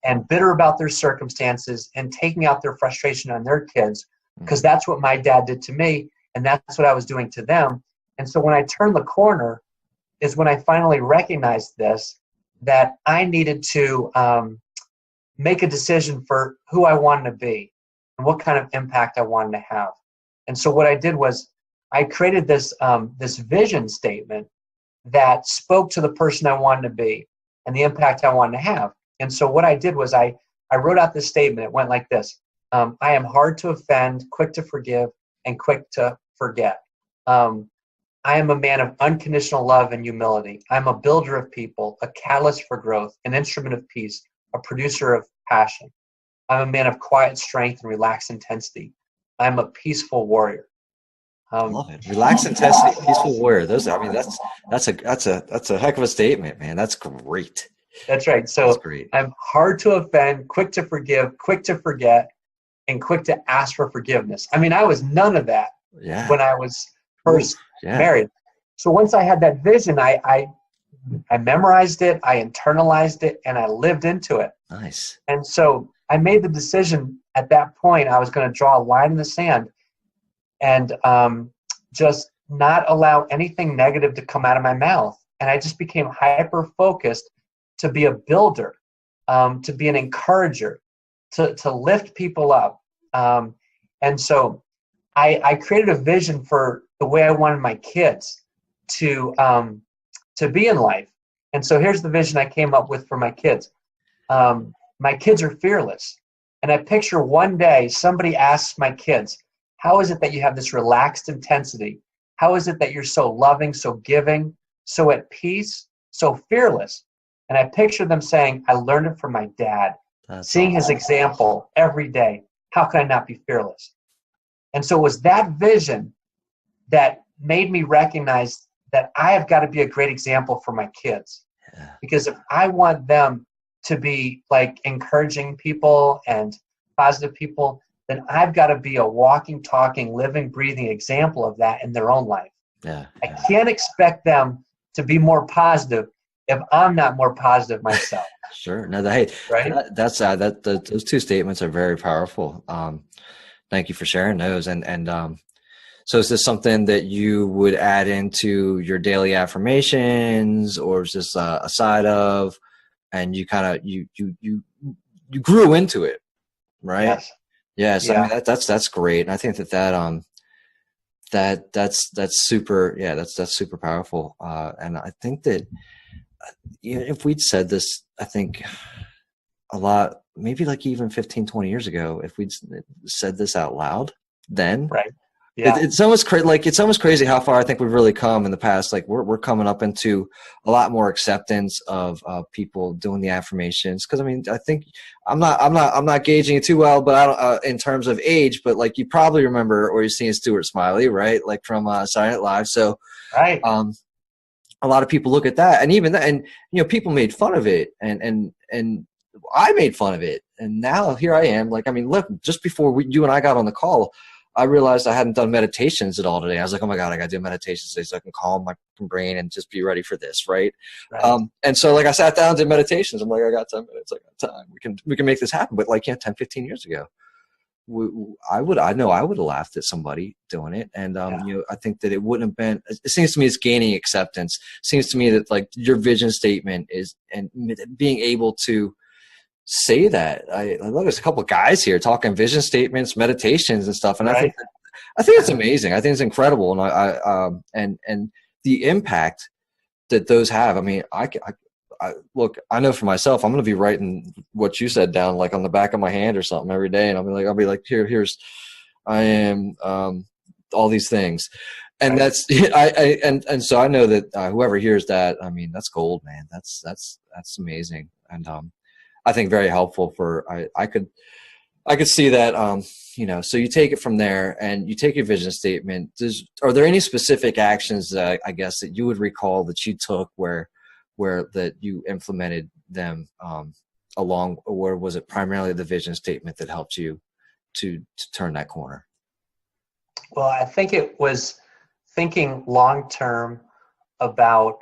and bitter about their circumstances and taking out their frustration on their kids, because that's what my dad did to me, and that's what I was doing to them. And so when I turned the corner is when I finally recognized this, that I needed to make a decision for who I wanted to be and what kind of impact I wanted to have. And so what I did was I created this this vision statement that spoke to the person I wanted to be and the impact I wanted to have. And so what I did was I wrote out this statement. It went like this. I am hard to offend, quick to forgive, and quick to forget. I am a man of unconditional love and humility. I'm a builder of people, a catalyst for growth, an instrument of peace, a producer of passion. I'm a man of quiet strength and relaxed intensity. I'm a peaceful warrior. Love it. Relaxed intensity, peaceful warrior. Those, I mean, that's a heck of a statement, man. That's great. That's right. So that's great. I'm hard to offend, quick to forgive, quick to forget, and quick to ask for forgiveness. I mean, I was none of that when I was first married. So once I had that vision, I memorized it, I internalized it, and I lived into it. Nice. And so I made the decision at that point, I was going to draw a line in the sand and just not allow anything negative to come out of my mouth. And I just became hyper-focused to be a builder, to be an encourager, to lift people up. And so I created a vision for the way I wanted my kids to be in life. And so here's the vision I came up with for my kids. My kids are fearless. And I picture one day somebody asks my kids, how is it that you have this relaxed intensity? How is it that you're so loving, so giving, so at peace, so fearless? And I picture them saying, I learned it from my dad. That's seeing awesome. His example every day. How can I not be fearless? And so it was that vision that made me recognize that I have got to be a great example for my kids. Yeah. Because if I want them to be like encouraging people and positive people, then I've got to be a walking, talking, living, breathing example of that in their own life. Yeah. I can't expect them to be more positive if I'm not more positive myself. Sure. No, hey, right? Those two statements are very powerful. Thank you for sharing those. And so is this something that you would add into your daily affirmations, or is this a side of, and you kind of, you grew into it, right? Yes. Yes. Yeah. I mean, that's great. And I think that's super, that's super powerful. And I think that if we'd said this, I think a lot, maybe like even 15, 20 years ago, if we'd said this out loud then, right, Yeah. It's almost it's almost crazy how far I think we've really come in the past. Like we're coming up into a lot more acceptance of people doing the affirmations. Cause I mean, I think I'm not gauging it too well, but I don't, in terms of age, but like you probably remember or you've seen Stuart Smiley, right? Like from Saturday Night Live. So, Right. A lot of people look at that and even that, and, you know, people made fun of it and I made fun of it. And now here I am. Like, I mean, look, just before you and I got on the call, I realized I hadn't done meditations at all today. I was like, oh my God, I got to do meditations today so I can calm my brain and just be ready for this. Right. Right. And so like I sat down and did meditations. I'm like, I got 10 minutes. I got time. We can make this happen. But like, yeah, 10, 15 years ago, I know I would have laughed at somebody doing it. And, you know, I think that it wouldn't have been, it seems to me it's gaining acceptance. It seems to me that like your vision statement is, and being able to say that look, there's a couple of guys here talking vision statements, meditations and stuff. And Right. I think it's amazing. I think it's incredible. And and the impact that those have, I mean, I look, I know for myself, I'm going to be writing what you said down, like on the back of my hand or something every day. And I'll be like, here's, I am, all these things. And Right. that's, and so I know that whoever hears that, I mean, that's gold, man. That's amazing. And, I think very helpful for, I could see that, you know, so you take it from there and you take your vision statement. Are there any specific actions that I guess that you would recall that you took where that you implemented them, along, or was it primarily the vision statement that helped you to turn that corner? Well, I think it was thinking long-term about,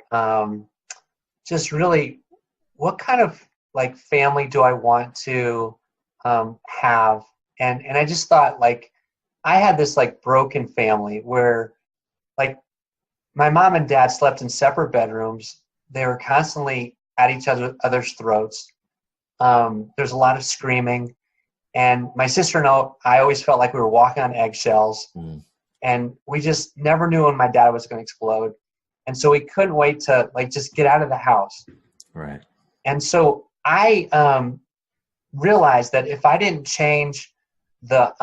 just really what kind of like family do I want to have? And I just thought, like, I had this like broken family where like my mom and dad slept in separate bedrooms. They were constantly at each other's throats. There's a lot of screaming. And my sister and I always felt like we were walking on eggshells. And we just never knew when my dad was going to explode. And so we couldn't wait to like just get out of the house. Right. And so I realized that if I didn't change the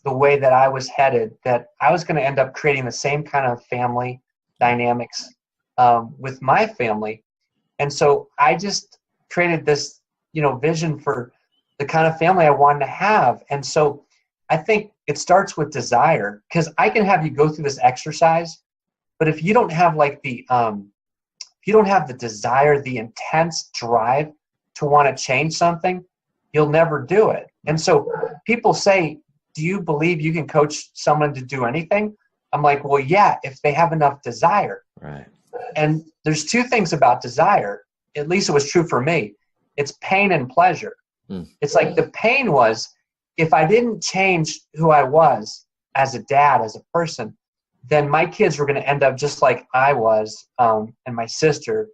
way that I was headed, that I was going to end up creating the same kind of family dynamics with my family. And so I just created this, you know, vision for the kind of family I wanted to have. And so I think it starts with desire, because I can have you go through this exercise, but if you don't have like the if you don't have the desire, the intense drive to want to change something, you'll never do it. And so people say, do you believe you can coach someone to do anything? I'm like, well, yeah, if they have enough desire. Right. And there's two things about desire. At least it was true for me. It's pain and pleasure. It's like the pain was, if I didn't change who I was as a dad, as a person, then my kids were going to end up just like I was, and my sister,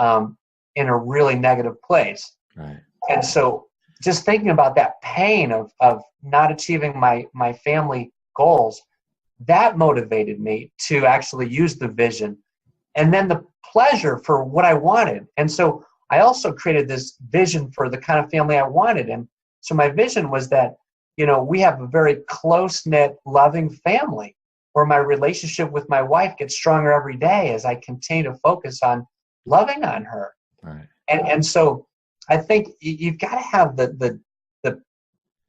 in a really negative place. Right. And so just thinking about that pain of not achieving my family goals, that motivated me to actually use the vision. And then the pleasure for what I wanted. And so I also created this vision for the kind of family I wanted. And so my vision was that, you know, we have a very close-knit, loving family where my relationship with my wife gets stronger every day as I continue to focus on loving on her. Right. And so I think you've got to have the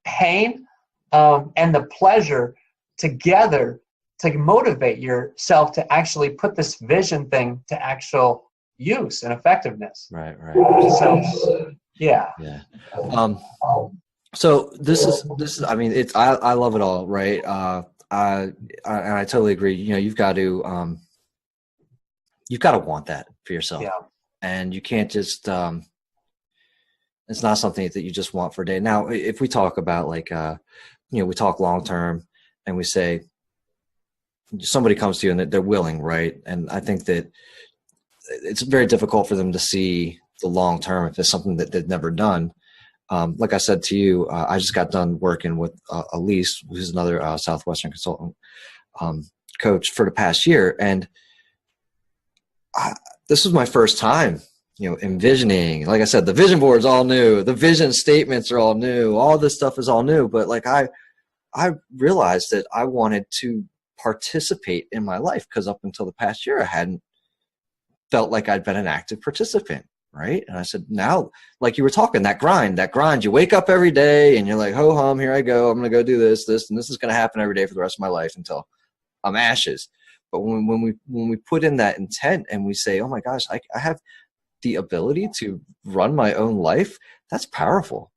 pain and the pleasure together to motivate yourself to actually put this vision thing to actual use and effectiveness. Right. So, yeah. Yeah. So this is, I mean, I love it all. Right. And I totally agree. You know, you've got to want that for yourself. Yeah. And you can't just, it's not something that you just want for a day. Now, if we talk about like, you know, we talk long-term and we say somebody comes to you and they're willing, right? And I think that it's very difficult for them to see the long-term if it's something that they've never done. Like I said to you, I just got done working with Elise, who's another Southwestern consultant coach for the past year. And this was my first time, you know, envisioning. Like I said, the vision board's all new. The vision statements are all new. All this stuff is all new. But like I I realized that I wanted to participate in my life, because up until the past year, I hadn't felt like I'd been an active participant. Right. And I said, now, like you were talking, that grind, you wake up every day and you're like, ho hum, here I go. I'm going to go do this, and this is going to happen every day for the rest of my life until I'm ashes. But when we put in that intent and we say, oh my gosh, I have the ability to run my own life, that's powerful.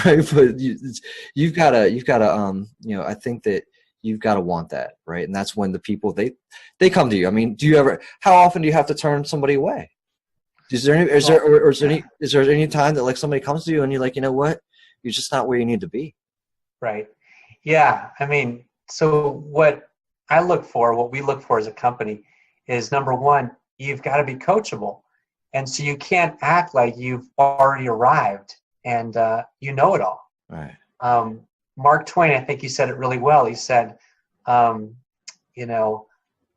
Right. But you've got to, I think that you've got to want that. Right. And that's when the people, they come to you. I mean, how often do you have to turn somebody away? Is there any time that like somebody comes to you and you're like, you know what, you're just not where you need to be? Right. Yeah. I mean, so what we look for as a company is, number one, you've got to be coachable. And so you can't act like you've already arrived and you know it all. Right. Mark Twain, I think he said it really well. He said,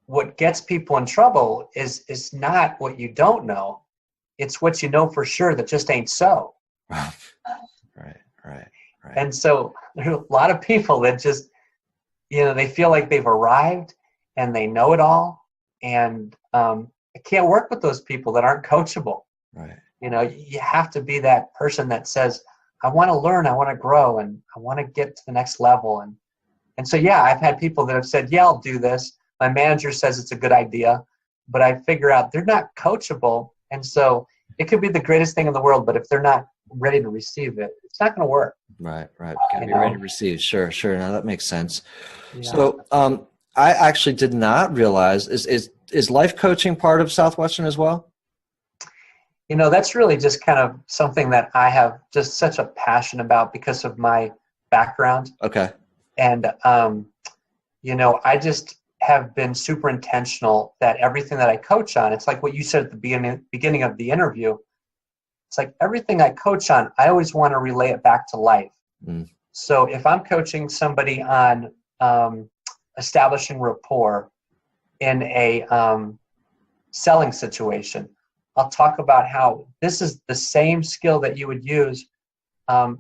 what gets people in trouble is not what you don't know. It's what you know for sure that just ain't so. Right. And so there are a lot of people that just, they feel like they've arrived and they know it all. And I can't work with those people that aren't coachable. Right. You have to be that person that says, I want to learn, I want to grow, and I want to get to the next level. And so, yeah, I've had people that have said, yeah, I'll do this. My manager says it's a good idea, but I figure out they're not coachable. And so it could be the greatest thing in the world, but if they're not ready to receive it, it's not going to work. Right. Gotta be ready to receive. Sure. Now that makes sense. Yeah. So I actually did not realize, is life coaching part of Southwestern as well? That's really just kind of something that I have just such a passion about because of my background. Okay. And, I just have been super intentional that everything that I coach on, it's like what you said at the beginning of the interview. It's like everything I coach on, I always want to relay it back to life. Mm. So if I'm coaching somebody on establishing rapport in a selling situation, I'll talk about how this is the same skill that you would use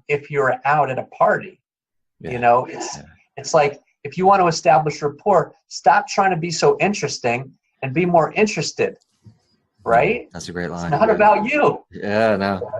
if you were out at a party. Yeah. It's like, if you want to establish rapport, stop trying to be so interesting and be more interested, right? That's a great line. It's not about you. Yeah, no.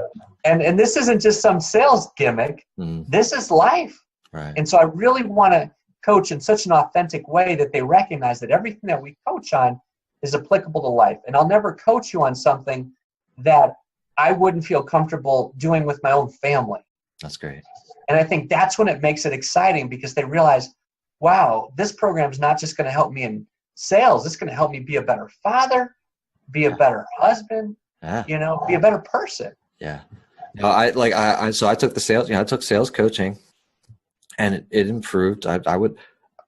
And this isn't just some sales gimmick. This is life. Right. And so I really want to coach in such an authentic way that they recognize that everything that we coach on is applicable to life. And I'll never coach you on something that I wouldn't feel comfortable doing with my own family. That's great. And I think that's when it makes it exciting, because they realize, wow, this program is not just going to help me in sales. It's going to help me be a better father, be a better husband, be a better person. Yeah. No, I took the sales, I took sales coaching, and it improved. I'm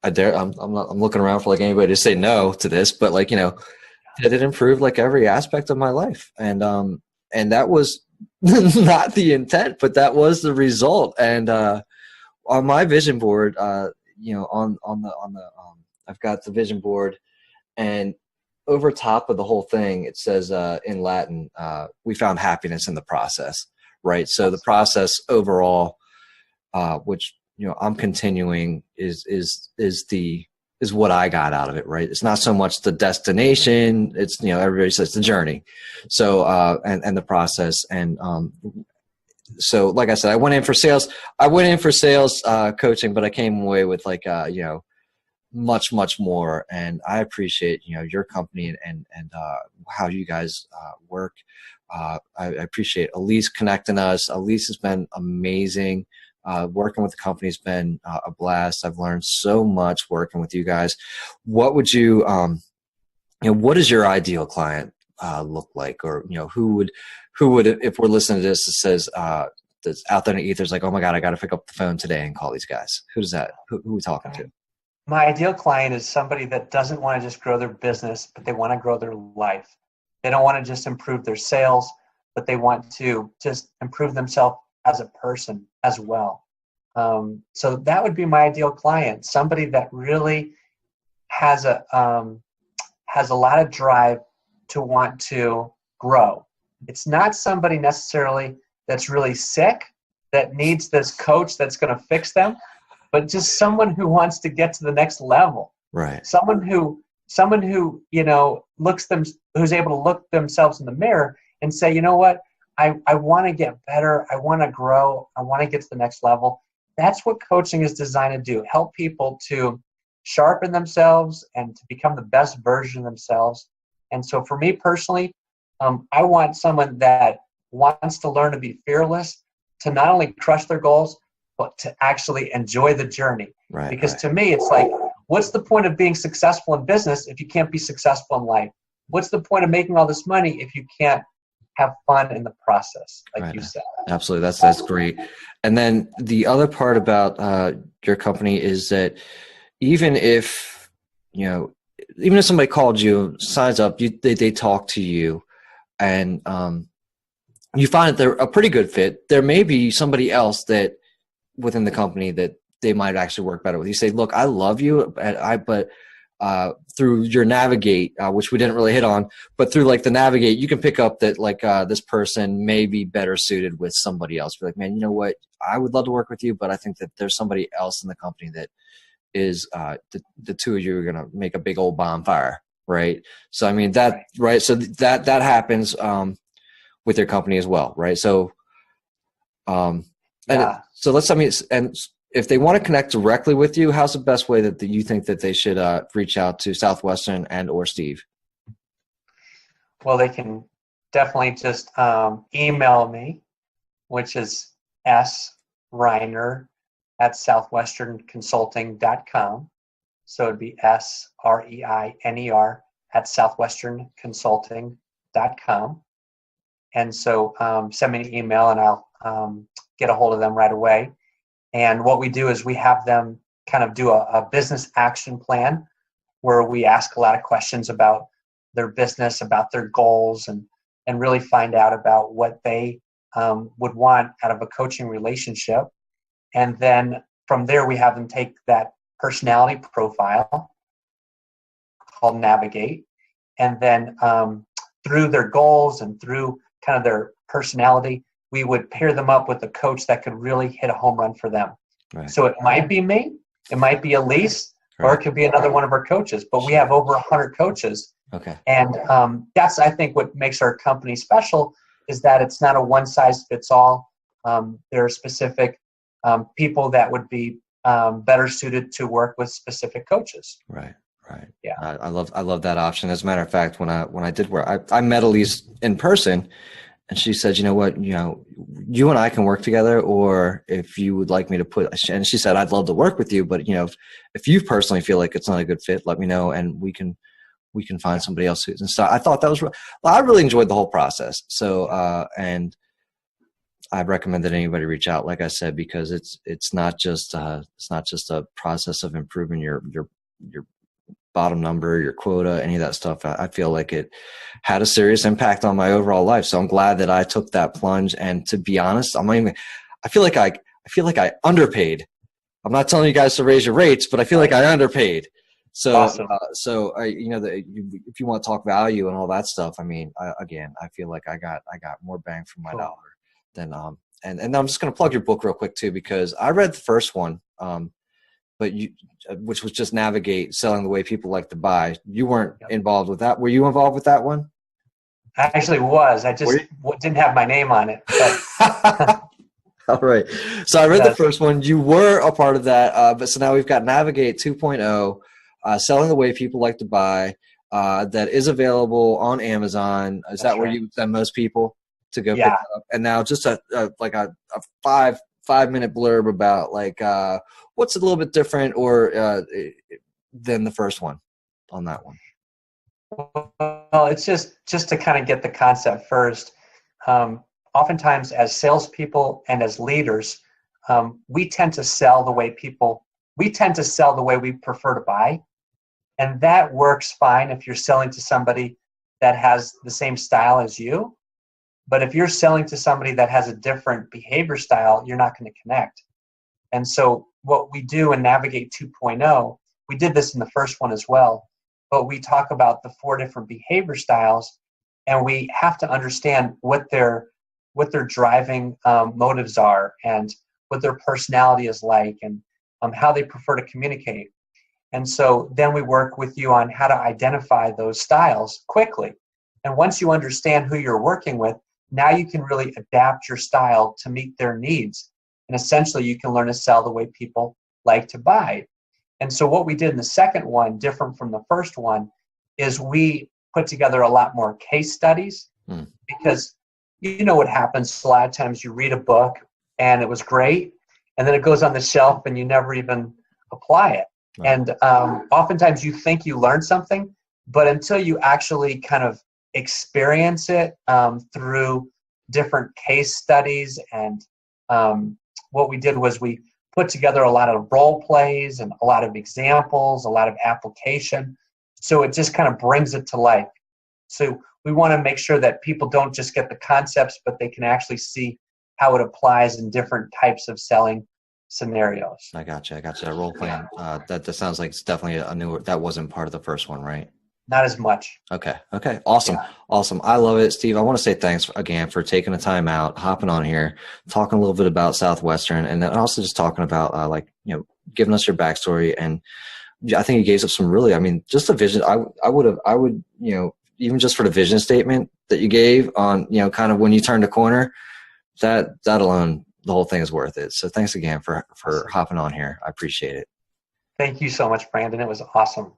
looking around for like anybody to say no to this, but it improved like every aspect of my life. And that was not the intent, but that was the result. And on my vision board, I've got the vision board, and over top of the whole thing, it says in Latin, we found happiness in the process, right? So the process overall, which, I'm continuing is what I got out of it, right? It's not so much the destination. It's, everybody says the journey. So, and the process. And, so like I said, I went in for sales coaching, but I came away with much, much more. And I appreciate, your company and how you guys work. I appreciate Elise connecting us. Elise has been amazing. Working with the company has been a blast. I've learned so much working with you guys. What would you, what does your ideal client look like? Or, who would, if we're listening to this, that says, that's out there in the ether, is like, oh my God, I got to pick up the phone today and call these guys. Who are we talking to? My ideal client is somebody that doesn't want to just grow their business, but they want to grow their life. They don't want to just improve their sales, but they want to just improve themselves as a person as well. So that would be my ideal client, somebody that really has a lot of drive to want to grow. It's not somebody necessarily that's really sick that needs this coach that's going to fix them. but just someone who wants to get to the next level. Right. Someone who who's able to look themselves in the mirror and say, you know what, I want to get better, I want to grow, I want to get to the next level. That's what coaching is designed to do, help people to sharpen themselves and to become the best version of themselves. And so for me personally, I want someone that wants to learn to be fearless, to not only crush their goals, but to actually enjoy the journey. Right. Because to me, it's like, what's the point of being successful in business if you can't be successful in life? What's the point of making all this money if you can't have fun in the process, like you said? Absolutely. That's great. And then the other part about your company is that even if somebody called you, signs up, they talk to you, and you find that they're a pretty good fit, there may be somebody else that within the company that they might actually work better with. You say, look, I love you, but through your Navigate, which we didn't really hit on, but through like the Navigate, you can pick up that like this person may be better suited with somebody else. Be like, man, you know what? I would love to work with you, but I think that there's somebody else in the company that is the two of you are going to make a big old bonfire, right? So I mean right. So that happens with your company as well, right? So and if they want to connect directly with you, how's the best way that you think that they should reach out to Southwestern and or Steve? Well, they can definitely just email me, which is sreiner@southwesternconsulting.com. So it'd be SREINER@southwesternconsulting.com. And so send me an email and I'll get a hold of them right away. And what we do is we have them kind of do a business action plan where we ask a lot of questions about their business, about their goals, and really find out about what they would want out of a coaching relationship. And then from there, we have them take that personality profile called Navigate. And then through their goals and through kind of their personality, we would pair them up with a coach that could really hit a home run for them. Right. So it might be me, it might be Elise, or it could be another one of our coaches. But we have over 100 coaches. Okay. And that's, I think, what makes our company special is that it's not a one-size-fits-all. There are specific people that would be better suited to work with specific coaches. Right. Right. Yeah. I love that option. As a matter of fact, when I did work, I met Elise in person. And she said, you know what, you and I can work together, or if you would like me to and she said, I'd love to work with you, but if you personally feel like it's not a good fit, let me know and we can find somebody else who's. And so I thought that was, I really enjoyed the whole process. So, and I recommend that anybody reach out, like I said, because it's not just a process of improving your bottom number, your quota, any of that stuff. I feel like it had a serious impact on my overall life. So I'm glad that I took that plunge. And to be honest, I feel like I underpaid. I'm not telling you guys to raise your rates, but I feel like I underpaid. So, awesome. If you want to talk value and all that stuff, I mean, I feel like I got more bang for my dollar than, and I'm just going to plug your book real quick too, because I read the first one, which was just Navigate, Selling the Way People Like to Buy. You weren't involved with that. Were you involved with that one? I actually was. I just didn't have my name on it. But all right. So I read the first one. You were a part of that. But so now we've got Navigate 2.0, Selling the Way People Like to Buy, that is available on Amazon. Is that where you send most people to go pick it up? And now just a 5-minute blurb about what's a little bit different or than the first one on that one. Well, it's just to kind of get the concept first. Oftentimes as salespeople and as leaders, we tend to sell the way we prefer to buy. And that works fine if you're selling to somebody that has the same style as you. But if you're selling to somebody that has a different behavior style, you're not going to connect. And so what we do in Navigate 2.0, we did this in the first one as well, but we talk about the 4 different behavior styles, and we have to understand what their driving motives are and what their personality is like, and how they prefer to communicate. And so then we work with you on how to identify those styles quickly. And once you understand who you're working with, now you can really adapt your style to meet their needs. And essentially, you can learn to sell the way people like to buy. And so what we did in the second one, different from the first one, is we put together a lot more case studies because you know what happens a lot of times. You read a book and it was great, and then it goes on the shelf and you never even apply it. Right. And oftentimes you think you learned something, but until you actually kind of experience it through different case studies, and what we did was we put together a lot of role plays and a lot of examples, a lot of application. So it just kind of brings it to life. So we want to make sure that people don't just get the concepts, but they can actually see how it applies in different types of selling scenarios. I got you. That role playing. That sounds like it's definitely a newer. That wasn't part of the first one, right? Not as much. Okay. Awesome. Yeah. Awesome. I love it, Steve. I want to say thanks again for taking the time out, hopping on here, talking a little bit about Southwestern, and then also just talking about giving us your backstory. And I think you gave us some really, just a vision. I would, even just for the vision statement that you gave on, kind of when you turn the corner, that alone, the whole thing is worth it. So thanks again for hopping on here. I appreciate it. Thank you so much, Brandon. It was awesome.